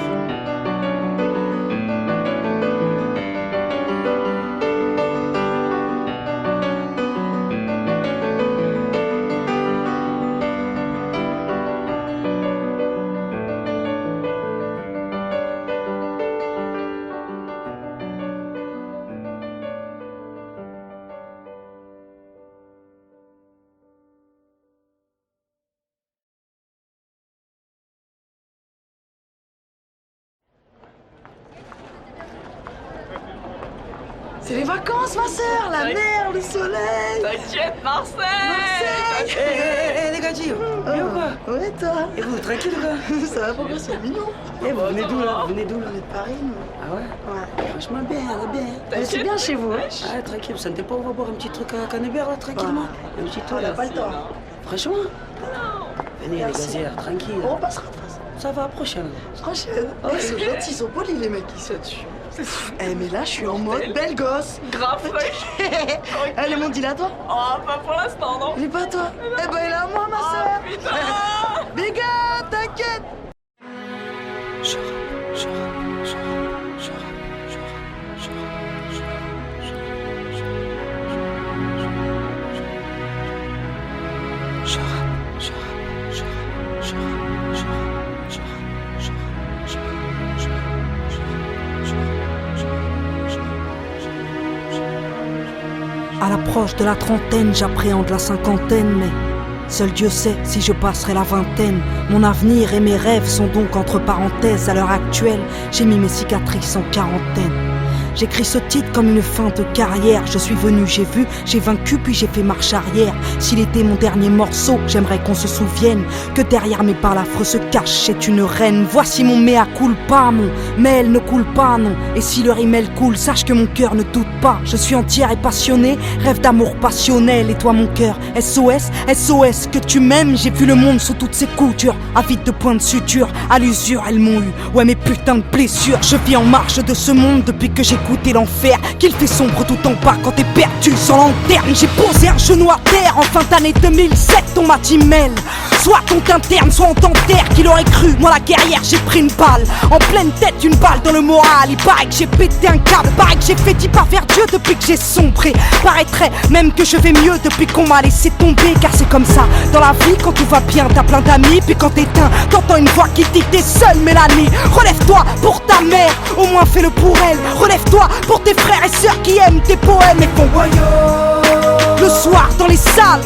C'est les vacances, ma sœur, la mer, le soleil. T'inquiète, Marseille. Hé, les gars, bien ou quoi? Ouais, toi? Et vous, tranquille ou quoi? Ça va, pourquoi c'est mignon? Eh, vous venez d'où là? Vous venez d'où là? On est de Paris, nous. Ah ouais? Ouais. Franchement, bien. C'est bien chez vous, hein? Ah, tranquille, vous sentez pas, on va boire un petit truc à Canebert, là, tranquillement? Un petit tour, là, pas le temps. Franchement? Non. Venez, les gazières, tranquille. On repassera de toute façon. Ça va, prochaine. Prochaine? Oh, ils sont gentils, ils sont polis, les mecs qui sont dessus. Eh mais là je suis en mode belle gosse. Grave fraîche. Elle est mon deal à toi? Oh pas pour l'instant non. Il est pas à toi? Eh ben il est à moi ma soeur. Putain. Big up, t'inquiète. À l'approche de la trentaine, j'appréhende la cinquantaine, mais seul Dieu sait si je passerai la vingtaine. Mon avenir et mes rêves sont donc entre parenthèses. À l'heure actuelle, j'ai mis mes cicatrices en quarantaine. J'écris ce titre comme une fin de carrière. Je suis venu, j'ai vu, j'ai vaincu, puis j'ai fait marche arrière. S'il était mon dernier morceau, j'aimerais qu'on se souvienne que derrière mes balafres se cache, c'est une reine. Voici mon mea culpa, mon mail ne coule pas, non. Et si le rimel coule, sache que mon cœur ne doute pas. Je suis entière et passionnée, rêve d'amour passionnel. Et toi mon cœur, SOS, SOS, que tu m'aimes. J'ai vu le monde sous toutes ses coutures, avide de points de suture. À l'usure, elles m'ont eu, ouais mes putains de blessures. Je vis en marge de ce monde depuis que j'ai goûté l'enfer, qu'il fait sombre tout en bas quand t'es perdu sans lanterne. J'ai posé un genou à terre en fin d'année 2007. On m'a dit mêle Soit on t'interne, soit on t'enterre. Qui l'aurait cru, moi la guerrière j'ai pris une balle en pleine tête, une balle dans le moral. Il paraît que j'ai pété un câble, paraît que j'ai fait 10 pas vers Dieu depuis que j'ai sombré. Paraîtrait même que je vais mieux depuis qu'on m'a laissé tomber. Car c'est comme ça, dans la vie quand tout va bien t'as plein d'amis. Puis quand t'éteins, t'entends une voix qui dit que t'es seule Mélanie. Relève-toi pour ta mère, au moins fais-le pour elle. Relève-toi pour tes frères et sœurs qui aiment tes poèmes et font le soir dans les salles.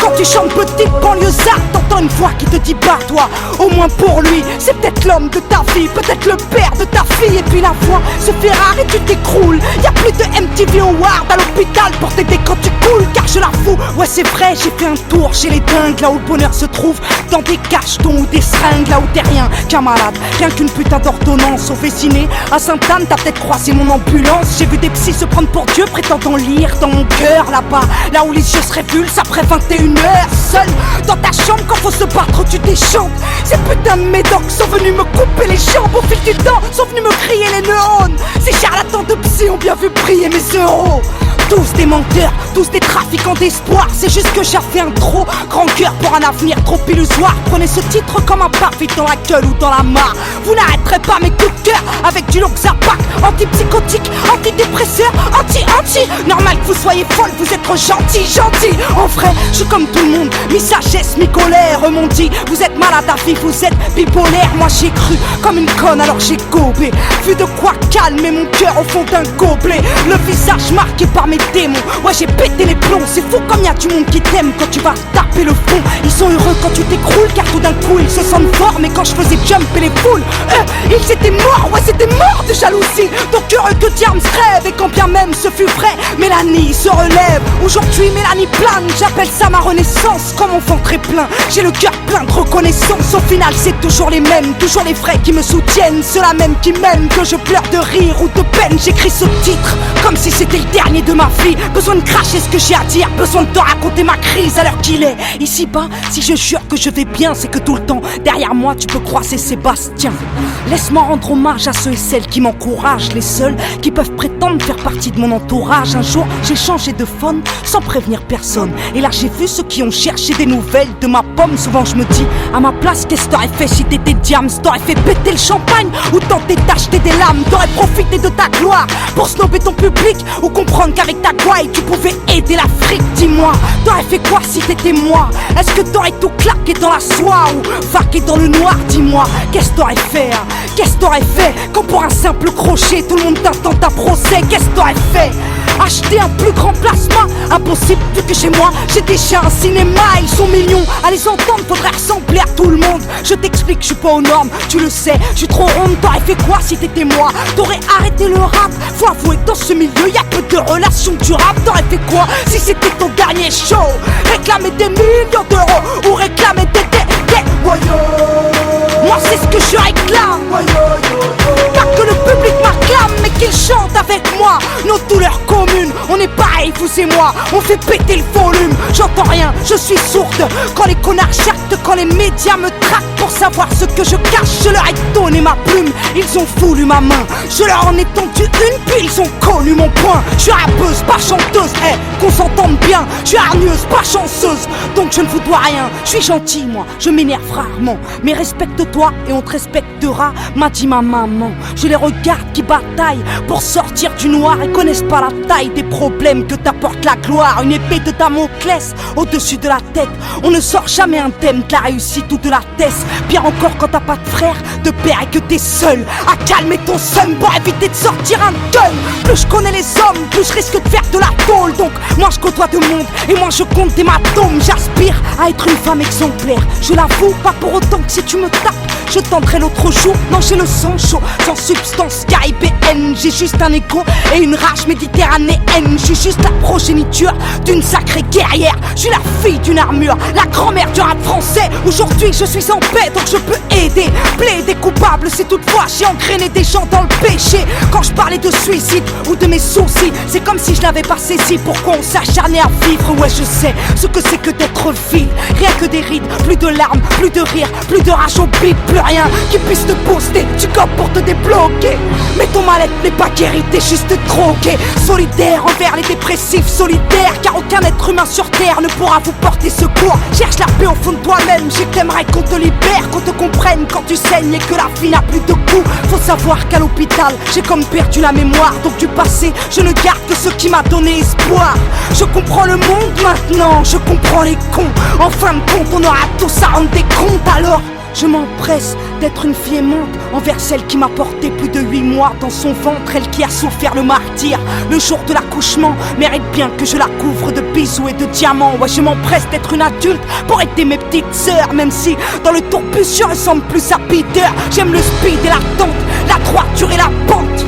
Quand tu chantes petite banlieusarde, t'entends une voix qui te dit bats-toi. Au moins pour lui, c'est peut-être l'homme de ta vie, peut-être le père de ta fille. Et puis la voix se fait rare et tu t'écroules. Y'a plus de MTV Award à l'hôpital pour t'aider quand tu coules. Car je la fous, ouais c'est vrai, j'ai fait un tour chez les dingues. Là où le bonheur se trouve, dans des cachetons ou des seringues. Là où t'es rien qu'un malade, rien qu'une putain d'ordonnance. Au Vésiné, à Sainte-Anne, t'as peut-être croisé mon ambulance. J'ai vu des psys se prendre pour Dieu, prétendant lire dans mon cœur. Là-bas, là où les yeux se révulsent après 21h. Seul dans ta chambre quand faut se battre tu déchantes. Ces putains de médocs sont venus me couper les jambes. Au fil du temps sont venus me crier les neurones. Ces charlatans de psy ont bien vu briller mes euros. Tous des menteurs, tous des trafiquants d'espoir. C'est juste que j'ai fait un trop grand cœur pour un avenir trop illusoire. Prenez ce titre comme un parfait dans la gueule ou dans la mare. Vous n'arrêterez pas mes coups de cœur avec du Loxapac, antipsychotique, antidépresseur, anti. Normal que vous soyez folle, vous êtes trop gentil. En vrai, je suis comme tout le monde, mi-sagesse, mi-colère. M'ont dit, vous êtes malade à vivre, vous êtes bipolaire. Moi j'ai cru comme une conne alors j'ai gobé. Vu de quoi calmer mon cœur au fond d'un gobelet. Le visage marqué par mes démons, ouais j'ai pété les plombs. C'est fou comme y'a du monde qui t'aime quand tu vas taper le fond. Ils sont heureux quand tu t'écroules car tout d'un coup ils se sentent forts. Mais quand je faisais jumper les foules, ils étaient morts, ouais c'était mort de jalousie. Donc heureux que Diams rêve et quand bien même ce fut vrai, Mélanie se relève. Aujourd'hui Mélanie plane, j'appelle ça ma renaissance. Comme enfant très plein, j'ai le cœur plein de reconnaissance. Au final c'est toujours les mêmes, toujours les vrais qui me soutiennent. Ceux-là même qui m'aiment, que je pleure de rire ou de peine. J'écris ce titre comme si c'était le dernier de ma vie. Besoin de cracher ce que j'ai à dire, besoin de te raconter ma crise à l'heure qu'il est. Ici-bas, si je jure que je vais bien, c'est que tout le temps, derrière moi, tu peux croiser Sébastien. Laisse-moi rendre hommage à ceux et celles qui m'encouragent, les seuls qui peuvent prétendre faire partie de mon entourage. Un jour, j'ai changé de phone sans prévenir personne. Et là, j'ai vu ceux qui ont cherché des nouvelles de ma pomme. Souvent, je me dis, à ma place, qu'est-ce que t'aurais fait si t'étais Diams? T'aurais fait péter le champagne ou tenter d'acheter des lames? T'aurais profité de ta gloire pour snober ton public ou comprendre qu'avec ta gouaille, tu pouvais aider l'Afrique? Dis-moi, t'aurais fait quoi si t'étais moi? Est-ce que t'aurais tout claqué dans la soie ou vaqué dans le noir? Dis-moi, qu'est-ce que t'aurais fait hein? Qu'est-ce que t'aurais fait quand pour un simple crochet tout le monde t'attend ta procès? Qu'est-ce que t'aurais fait? Acheter un plus grand plasma? Impossible vu que chez moi j'ai déjà un cinéma. Ils sont millions, à les entendre faudrait ressembler à tout le monde. Je t'explique, je suis pas aux normes, tu le sais, je suis trop ronde. T'aurais fait quoi si t'étais moi? T'aurais arrêté le rap? Faut avouer que dans ce milieu y'a peu de relations durable. T'aurais fait quoi si c'était ton dernier show? Réclamer des millions d'euros ou réclamer des moi c'est ce que je réclame. Pas que le public m'acclame mais qu'il chante avec moi nos douleurs communes. On est pareil vous et moi, on fait péter le volume. J'entends rien, je suis sourde quand les connards jactent, quand les médias me traquent. Pour savoir ce que je cache, je leur ai donné ma plume. Ils ont voulu ma main, je leur en ai tendu une, puis ils ont connu mon point. Je suis rappeuse, pas chanteuse, qu'on s'entende bien. Je suis hargneuse, pas chanceuse, donc je ne vous dois rien. Je suis gentil moi, je m'énerve rarement, mais respecte-toi et on te respectera, m'a dit ma maman. Je les regarde qui bataillent pour sortir du noir et connaissent pas la taille des problèmes que t'apporte la gloire. Une épée de Damoclès au-dessus de la tête. On ne sort jamais indemne de la réussite ou de la thèse. Pire encore quand t'as pas de frère, de père et que t'es seul à calmer ton seum pour éviter de sortir un gun. Plus je connais les hommes, plus je risque de faire de la tôle. Donc moi je côtoie de monde et moi je compte des hématomes. J'aspire à être une femme exemplaire, je l'avoue, pas pour autant que si tu me tapes je tendrai l'autre jour. Non j'ai le sang chaud, sans substance caribéenne. J'ai juste un écho et une rage méditerranéenne. Je suis juste la progéniture d'une sacrée guerrière. Je suis la fille d'une armure, la grand-mère du rap français. Aujourd'hui je suis en paix donc je peux aider. Plaider coupable si toutefois j'ai engrainé des gens dans le péché. Quand je parlais de suicide ou de mes soucis, c'est comme si je n'avais pas saisi pourquoi on s'acharnait à vivre. Ouais je sais ce que c'est que d'être être vide. Rien que des rides, plus de larmes, plus de rire, plus de rage au bip, plus rien qui puisse te booster. Tu copes pour te débloquer. Mais ton mal-être n'est pas guéri, t'es juste troqué. Solidaire envers les dépressifs, solidaire, car aucun être humain sur terre ne pourra vous porter secours. Cherche la paix au fond de toi-même, j'ai que t'aimerais qu'on te libère, qu'on te comprenne quand tu saignes et que la vie n'a plus de goût. Faut savoir qu'à l'hôpital, j'ai comme perdu la mémoire. Donc du passé, je ne garde que ce qui m'a donné espoir. Je comprends le monde maintenant, je comprends les cons. En fin de compte, on aura tous à rendre des comptes. Alors je m'empresse d'être une fille aimante envers celle qui m'a porté plus de 8 mois dans son ventre. Elle qui a souffert le martyre le jour de l'accouchement mérite bien que je la couvre de bisous et de diamants. Ouais, je m'empresse d'être une adulte pour aider mes petites sœurs, même si dans le tourbus je ressemble plus à Peter. J'aime le speed et la tente, la droiture et la pente,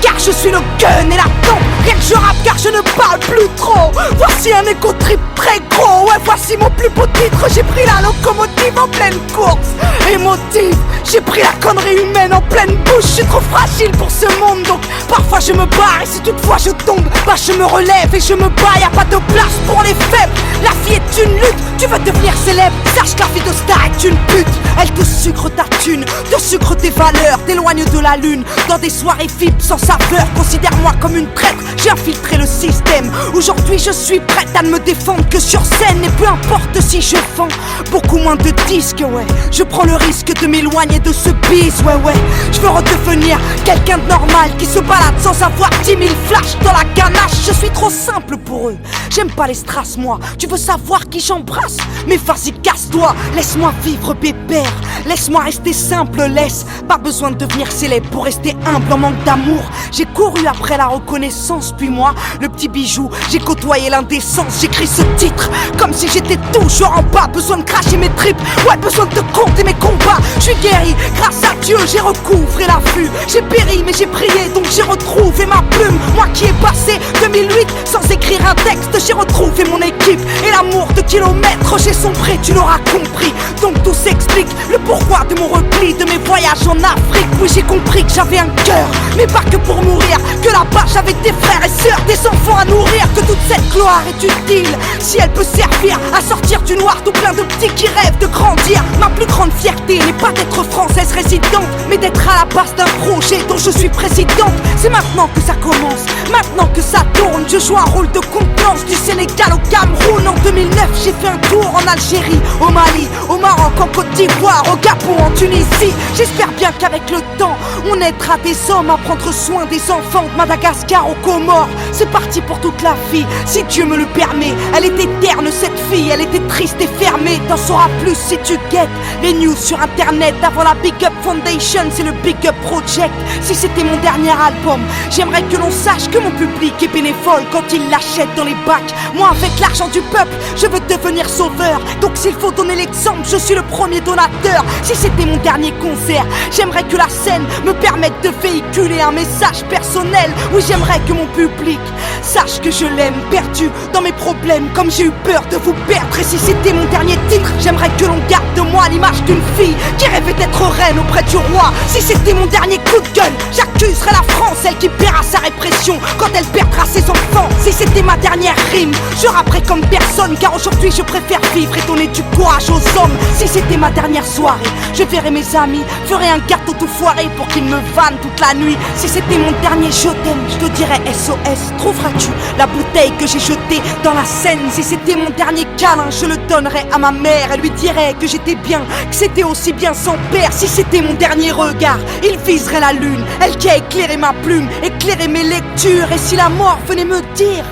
car je suis le gun et la tente. Rien que je rappe car je ne parle plus trop. Voici un écho trip très gros. Ouais, voici mon plus beau titre. J'ai pris la locomotive en pleine course émotive. J'ai pris la connerie humaine en pleine bouche. Je suis trop fragile pour ce monde, donc parfois je me barre. Et si toutefois je tombe, bah je me relève et je me bats. Y'a pas de place pour les faibles. La vie est une lutte. Tu veux devenir célèbre, sache que la vie de star est une pute. Elle te sucre ta thune, te sucre tes valeurs, t'éloigne de la lune. Dans des soirées VIP sans saveur, considère-moi comme une traître. J'ai infiltré le système. Aujourd'hui je suis prête à ne me défendre que sur scène. Et peu importe si je vends beaucoup moins de disques, ouais, je prends le risque de m'éloigner de ce bise, ouais. Je veux redevenir quelqu'un de normal qui se balade sans avoir 10 000 flashs dans la ganache. Je suis trop simple pour eux, j'aime pas les strass moi. Tu veux savoir qui j'embrasse? Mais vas-y casse-toi, laisse-moi vivre pépère. Laisse-moi rester simple, laisse. Pas besoin de devenir célèbre pour rester humble en manque d'amour. J'ai couru après la reconnaissance, puis moi, le petit bijou, j'ai côtoyé l'indécence. J'écris ce titre comme si j'étais toujours en bas. Besoin de cracher mes tripes, ouais, besoin de compter mes combats. Je suis guéri, grâce à Dieu, j'ai recouvré la vue. J'ai péri, mais j'ai prié, donc j'ai retrouvé ma plume. Moi qui ai passé 2008 sans écrire un texte, j'ai retrouvé mon équipe et l'amour de kilomètres. J'ai sombré, tu l'auras compris. Donc tout s'explique, le pourquoi de mon repli, de mes voyages en Afrique. Oui, j'ai compris que j'avais un cœur, mais pas que pour mourir. Que là-bas j'avais des frères et sœurs, des enfants à nourrir. Que toute cette gloire est utile si elle peut servir à sortir du noir tout plein de petits qui rêvent de grandir. Ma plus grande fierté n'est pas d'être française résidente, mais d'être à la base d'un projet dont je suis présidente. C'est maintenant que ça commence, maintenant que ça tourne. Je joue un rôle de contenance du Sénégal au Cameroun. En 2009 j'ai fait un tour en Algérie, au Mali, au Maroc, en Côte d'Ivoire, au Gabon, en Tunisie. J'espère bien qu'avec le temps on aidera des hommes à prendre soin des enfants de Madagascar aux Comores. C'est parti pour toute la vie, si Dieu me le permet. Elle était terne cette fille, elle était triste et fermée. T'en sauras plus si tu guettes les news sur internet. Avant la Big Up Foundation, c'est le Big Up Project. Si c'était mon dernier album, j'aimerais que l'on sache que mon public est bénévole quand il l'achète dans les bacs. Moi avec l'argent du peuple, je veux devenir sauveur. Donc s'il faut donner l'exemple, je suis le premier donateur. Si c'était mon dernier concert, j'aimerais que la scène me permette de véhiculer un message personnel. Oui, j'aimerais que mon public sache que je l'aime, perdu dans mes problèmes comme j'ai eu peur de vous perdre. Et si c'était mon dernier titre, j'aimerais que l'on garde de moi l'image d'une fille qui rêvait d'être reine auprès du roi. Si c'était mon dernier coup de gueule, j'accuserais la France, elle qui paiera sa répression quand elle perdra ses enfants. Si c'était ma dernière rime, je rapperais comme personne, car aujourd'hui je préfère vivre et donner du courage aux hommes. Si c'était ma dernière soirée, je verrais mes amis, ferais un gâteau tout foiré pour qu'ils me vannent toute la nuit. Si c'était mon dernier je t'aime, je te dirais SOS. Trouveras-tu la bouteille que j'ai jetée dans la Seine? Si c'était mon dernier câlin, je le donnerais à ma mère. Elle lui dirait que j'étais bien, que c'était aussi bien sans père. Si c'était mon dernier regard, il viserait la lune, elle qui a éclairé ma plume, éclairé mes lectures. Et si la mort venait me dire,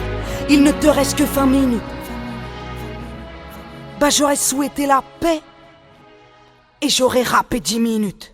il ne te reste que 20 minutes, bah j'aurais souhaité la paix et j'aurais rappé 10 minutes.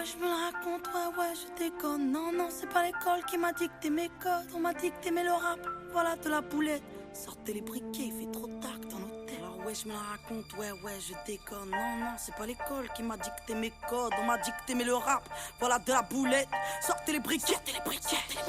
ouais, je me la raconte, ouais, je déconne. Non, c'est pas l'école qui m'a dicté mes codes. On m'a dicté mais le rap, voilà de la boulette. Sortez les briquets, il fait trop tard dans l'hôtel. Alors ouais, je me la raconte, ouais, je déconne. Non, c'est pas l'école qui m'a dicté mes codes. On m'a dicté mais le rap, voilà de la boulette. Sortez les briquets,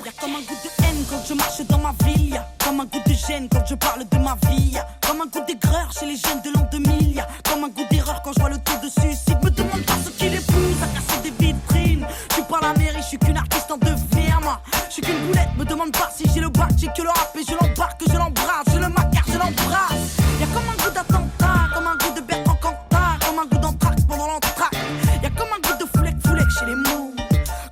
Y'a comme un goût de haine quand je marche dans ma ville. Y'a comme un goût de gêne quand je parle de ma vie. Y'a comme un goût d'aigreur chez les jeunes de l'an 2000. Y'a comme un goût d'erreur quand je vois le taux de suicide. Me demande pas ce qui les pousse à casser des vitrines. Je suis pas la mairie, je suis qu'une artiste en devenir, moi. Je suis qu'une boulette, me demande pas si j'ai le bac. J'ai que le rap et je l'embarque, je l'embrasse. Je le macar, je l'embrasse. Y'a comme un goût d'attentat, comme un goût de Bertrand Cantat, comme un goût d'entraque pendant l'entraque. Y'a comme un goût de foulec chez les mots.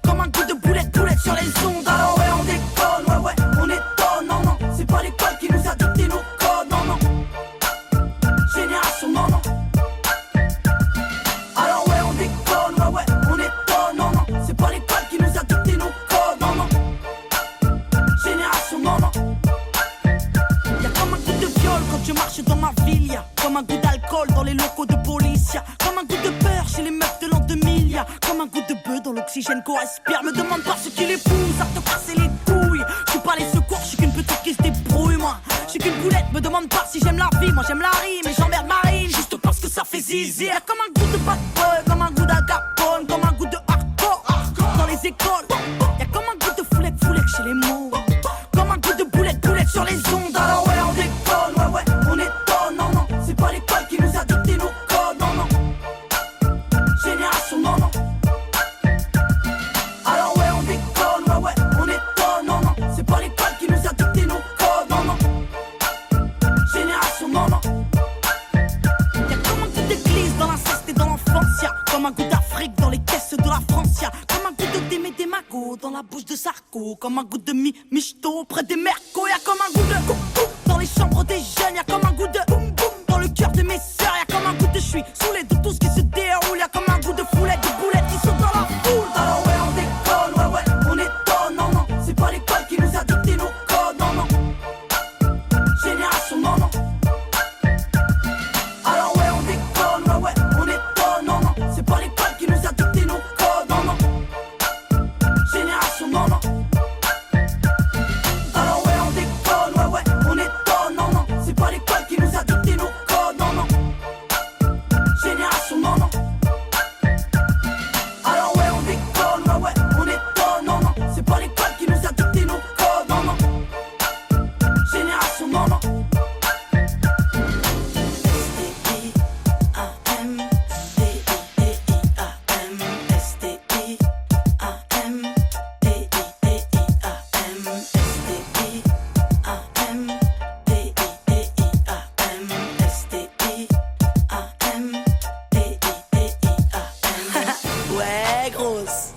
Comme un goût de boulette sur les ondes. Alors ouais, on déconne, ouais, on étonne. Non, c'est pas l'école qui nous a dicté nos codes. Non, génération, non. Alors ouais, on déconne, ouais, on étonne. Non, c'est pas l'école qui nous a dicté nos codes. Non, génération, non. Y'a comme un goût de viol quand je marche dans ma ville. Y'a comme un goût d'alcool dans les locaux de police. Y'a comme un goût de peur chez les meufs de l'an 2000. Y'a comme un goût de bœuf dans l'oxygène qu'on respire. Me demande pas ce qui les pousse à te casser les couilles. Je suis pas les secours, je suis qu'une petite qui se débrouille, moi. Je suis qu'une boulette, me demande pas si j'aime la vie. Moi j'aime la rime et j'emmerde Marine juste parce que ça fait zizi. Y'a comme un goût de bad boy, comme un goût d'Al Capone, comme un goût de hardcore dans les écoles. Y'a comme un goût de foulec chez les mots. Comme un goût de boulette sur les ondes. Alors ouais, on déconne, ouais, on étonne. Non, c'est pas l'école qui nous a dicté nos codes. Non, génération, non. Alors ouais, on déconne, ouais, on étonne. Non, c'est pas l'école qui nous a dicté nos codes. Non, génération, non. Y'a comme un goût d'église dans l'inceste et dans l'enfance. Y'a comme un goût d'Afrique dans les caisses de la France. Y'a comme un goût de Démé des Magots dans la bouche de Sarko. Comme un goût de Michto près des Mercos. Y'a comme un goût de dans les chambres des jeunes. Y'a comme un goût de boum boum dans le cœur de mes sœurs. Y'a comme un goût de j'suis saoulé de tout ce qui se déroule. Y'a comme un goût de foulette, de boulettes qui sont dans la foule. Alors ouais, on déconne, ouais, on étonne. Non, c'est pas l'école qui nous a dicté nos codes. Non, génération, non. Alors ouais, on déconne, ouais, on étonne. Non, c'est pas l'école qui nous a dicté nos codes. Non, génération, non. Alors ouais, on déconne, ouais, on étonne. Non, c'est pas l'école qui nous a dicté nos codes. Non, génération, non. Alors ouais, on déconne, ouais, on étonne. Non, c'est pas l'école qui nous a dicté nos codes. Non, génération, non. Ouais, grosse.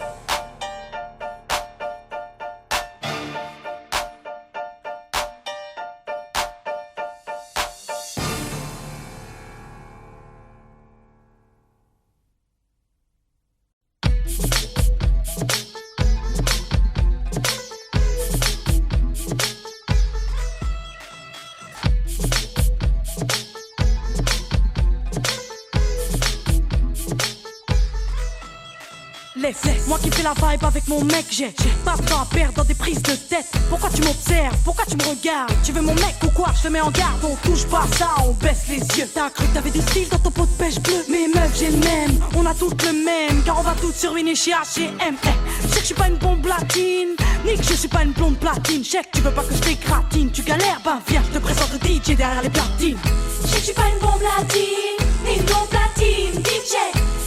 Moi qui fais la vibe avec mon mec, j'ai pas de temps à perdre dans des prises de tête. Pourquoi tu m'observes, pourquoi tu me regardes? Tu veux mon mec ou quoi? Je te mets en garde, on touche pas ça, on baisse les yeux. T'as cru que t'avais du style dans ton pot de pêche bleu? Mais meuf j'ai le même, on a toutes le même. Car on va toutes se ruiner chez H&M. Je sais que je suis pas une bombe latine, ni que je suis pas une blonde platine. Je sais que tu veux pas que je t'écratine. Tu galères, ben viens, je te présente le DJ derrière les platines. Je sais que je suis pas une bombe latine, ni une blonde platine. DJ,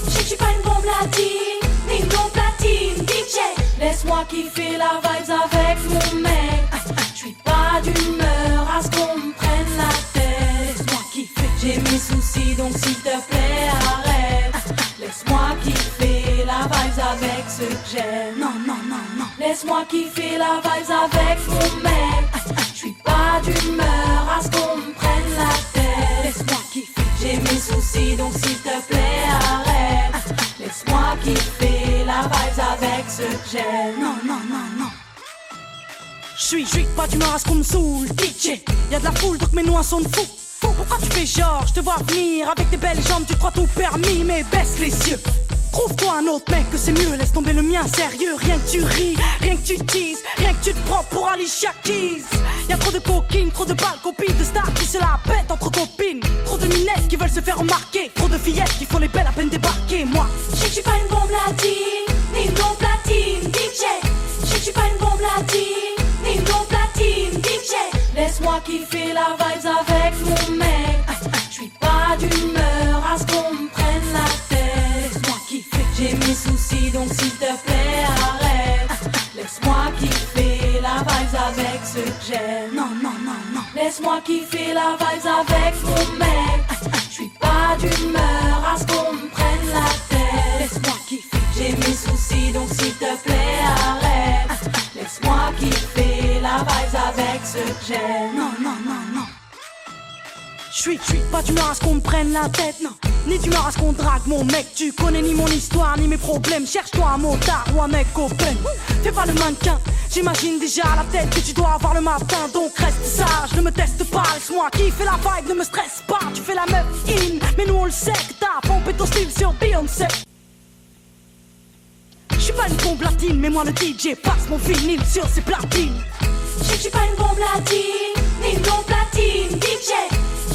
je sais que je suis pas une bombe latine, ni une blonde platine. DJ, laisse-moi kiffer la vibes avec mon mec. J'suis pas d'humeur à ce qu'on me prenne la tête. Laisse-moi kiffer, j'ai mes soucis donc s'il te plaît arrête. Laisse-moi kiffer la vibes avec ceux que j'aime. Non. Laisse-moi kiffer la vibes avec mon mec. J'suis pas d'humeur à ce qu'on me prenne la tête. Laisse-moi kiffer, j'ai mes soucis donc s'il te plaît arrête. Laisse-moi kiffer la vibes avec ceux que j'aime. Non. J'suis pas d'humeur à ce qu'on me saoule. DJ, y'a de la foule donc mes noix sont de fous. Pourquoi tu fais genre, je te vois venir avec tes belles jambes, tu crois tout permis, mais baisse les yeux. Trouve-toi un autre mec que c'est mieux, laisse tomber le mien, sérieux. Rien que tu ris, rien que tu teases, rien que tu te prends pour Alicia Keys. Y'a trop de coquines, trop de balles, copines, de stars qui se la pètent entre copines. Trop de minettes qui veulent se faire remarquer, trop de fillettes qui font les belles à peine débarquer. Moi, je suis pas une bombe latine, ni une bombe platine, DJ. Je suis pas une bombe latine, ni une bombe platine, DJ. Laisse-moi kiffer la vibes avec mon mec. Je suis pas d'humeur à ce qu'on me prenne la tête. Laisse-moi kiffer, j'ai mes soucis donc s'il te plaît arrête. Laisse-moi kiffer la vibes avec ceux que j'aime. Non, non, non, non. Laisse-moi kiffer la vibes avec mon mec. Je suis pas d'humeur à ce qu'on me prenne la tête. Laisse-moi kiffer, j'ai mes soucis donc s'il te plaît arrête. Laisse-moi kiffer la vibes avec ceux que j'aime. Non, non, non, non. Je suis pas d'humeur à ce qu'on me prenne la tête, non. Ni d'humeur à ce qu'on drague mon mec. Tu connais ni mon histoire ni mes problèmes. Cherche-toi un motard ou un mec open. Fais pas le mannequin, j'imagine déjà la tête que tu dois avoir le matin. Donc reste sage, ne me teste pas. Laisse-moi kiffer la vibe, ne me stresse pas. Tu fais la meuf in, mais nous on le sait que t'as pompé ton style sur Beyoncé. J'suis pas une bombe latine, mais moi le DJ passe mon vinyle sur ses platines. Je suis pas une bombe latine, ni une bombe platine, DJ.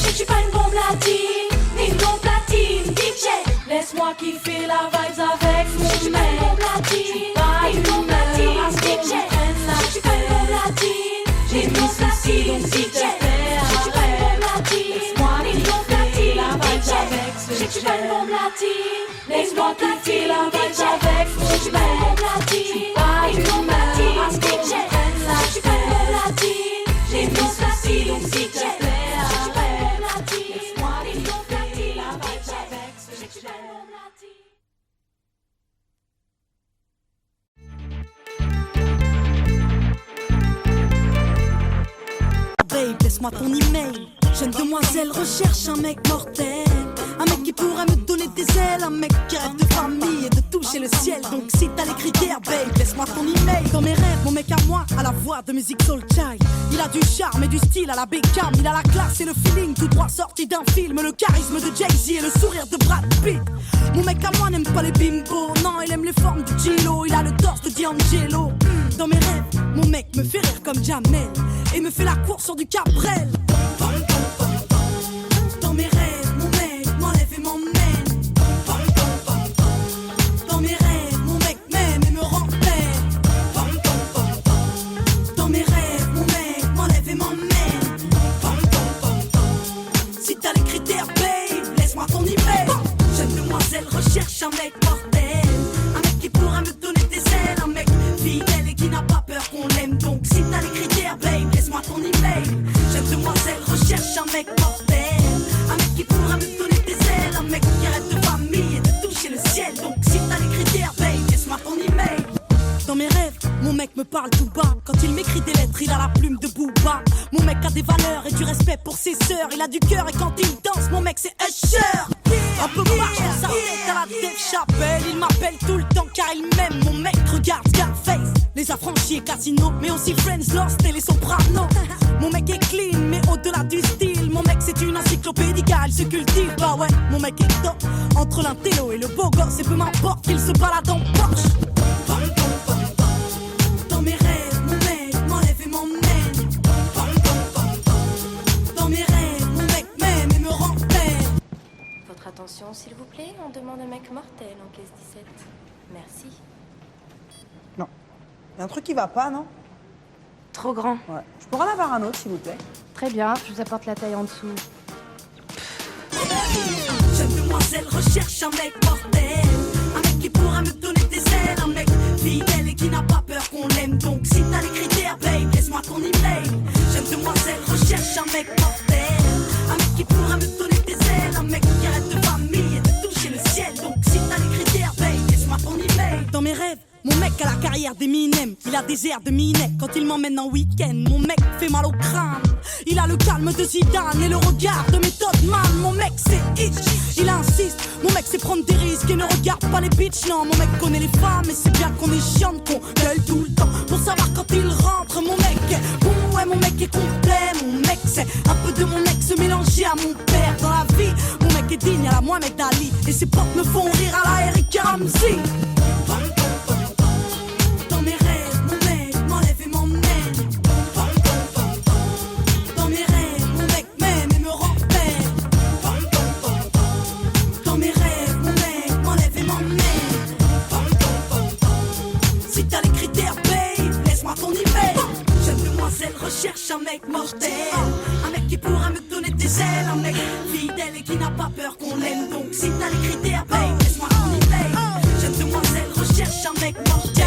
Je suis pas une bombe latine, ni une bombe platine, DJ. Laisse-moi kiffer la vibes avec mon mec. Je suis pas une bombe latine, DJ. Je suis pas une bombe latine, j'ai mes soucis donc s'il te plaît arrête. Laisse-moi kiffer la vibes avec ceux que j'aime. Je suis pas une bombe latine, laisse-moi kiffer la vibes avec mon mec. Je suis pas une bombe latine, DJ. Je suis pas une bombe latine, j'ai mes soucis donc s'il te plaît. Babe, laisse-moi ton email. Jeune demoiselle recherche un mec mortel. Un mec qui pourrait me donner des ailes. Un mec qui rêve de famille et de toucher le ciel. Donc si t'as les critères, babe, laisse-moi ton email. Dans mes rêves, mon mec à moi a la voix de musique soul child. Il a du charme et du style à la Beckham. Il a la classe et le feeling tout droit sorti d'un film. Le charisme de Jay-Z et le sourire de Brad Pitt. Mon mec à moi n'aime pas les bimbos. Non, il aime les formes de Gillo. Il a le torse de D'Angelo. Dans mes rêves, mon mec me fait rire comme Jamel et me fait la course sur du Cabrel. Dans mes rêves, mon mec m'enlève et m'emmène. Dans mes rêves, mon mec m'aime et me rend pleine. Dans mes rêves, mon mec m'enlève et m'emmène. Si t'as les critères, babe, laisse-moi ton email. Jeune demoiselle recherche un mec mortel. Un mec qui pourra me donner des ailes. Un mec fidèle et qui n'a pas peur qu'on l'aime. Donc si t'as les critères, babe, laisse-moi ton email. Jeune demoiselle recherche un mec mortel. Un mec qui pourra me donner des ailes. Un mec qui rêve de famille et de toucher le ciel. Donc si t'as les critères, babe, laisse-moi ton email. Dans mes rêves, mon mec me parle tout bas. Quand il m'écrit des lettres, il a la plume de Booba. Mon mec a des valeurs et du respect pour ses sœurs. Il a du cœur et quand il danse, mon mec c'est Usher. Un peu marche dans sa tête à la Dave Chappelle. Il m'appelle tout le temps car il m'aime. Mon mec regarde Scarface, les affranchis et Casino, mais aussi Friends, Lost et les Sopranos. Mon mec est clean mais au-delà du style. Mon mec c'est une encyclopédie car il se cultive. Bah ouais, mon mec est top. Entre l'intello et le beau gosse, et peu m'importe qu'il se balade en Porsche. Dans mes rêves, mon mec m'enlève et m'emmène. Dans mes rêves, mon mec m'aime et me rend pleine. Votre attention, s'il vous plaît, on demande un mec mortel en caisse 17. Merci. Non. Il y a un truc qui va pas, non? Trop grand. Ouais. Je pourrais en avoir un autre, s'il vous plaît? Très bien, je vous apporte la taille en dessous. Jeune demoiselle recherche un mec mortel. Un mec qui pourra me donner des ailes. Un mec fidèle et qui n'a pas peur qu'on l'aime. Donc si t'as les critères, babe, laisse-moi ton email. Jeune demoiselle recherche un mec mortel. Un mec qui pourra me donner des ailes. Un mec qui arrête de famille et de toucher le ciel. Donc si t'as les critères, babe, laisse-moi ton email. Dans mes rêves, mon mec a la carrière d'Eminem. Il a des airs de Minet quand il m'emmène en week-end. Mon mec fait mal au crâne. Il a le calme de Zidane et le regard de Method Man. Mon mec c'est itch, il insiste. Mon mec c'est prendre des risques et ne regarde pas les bitches. Non, mon mec connaît les femmes et c'est bien qu'on est chiante, qu'on gueule tout le temps pour savoir quand il rentre. Mon mec est bon, ouais, mon mec est complet. Mon mec c'est un peu de mon ex mélangé à mon père. Dans la vie, mon mec est Medine, y'a la Mohamed Ali. Et ses potes me font rire à la Eric Ramsey. Dans mes rêves, mon mec m'enlève et m'emmène. Dans mes rêves, mon mec m'aime et me rappelle. Dans mes rêves, mon mec m'enlève et m'emmène. Si t'as les critères, babe, laisse-moi ton email. Jeune demoiselle recherche un mec mortel. Un mec qui pourra me donner des ailes. Un mec fidèle et qui n'a pas peur qu'on l'aime. Donc si t'as les critères, babe, laisse-moi ton email. Jeune demoiselle recherche un mec mortel.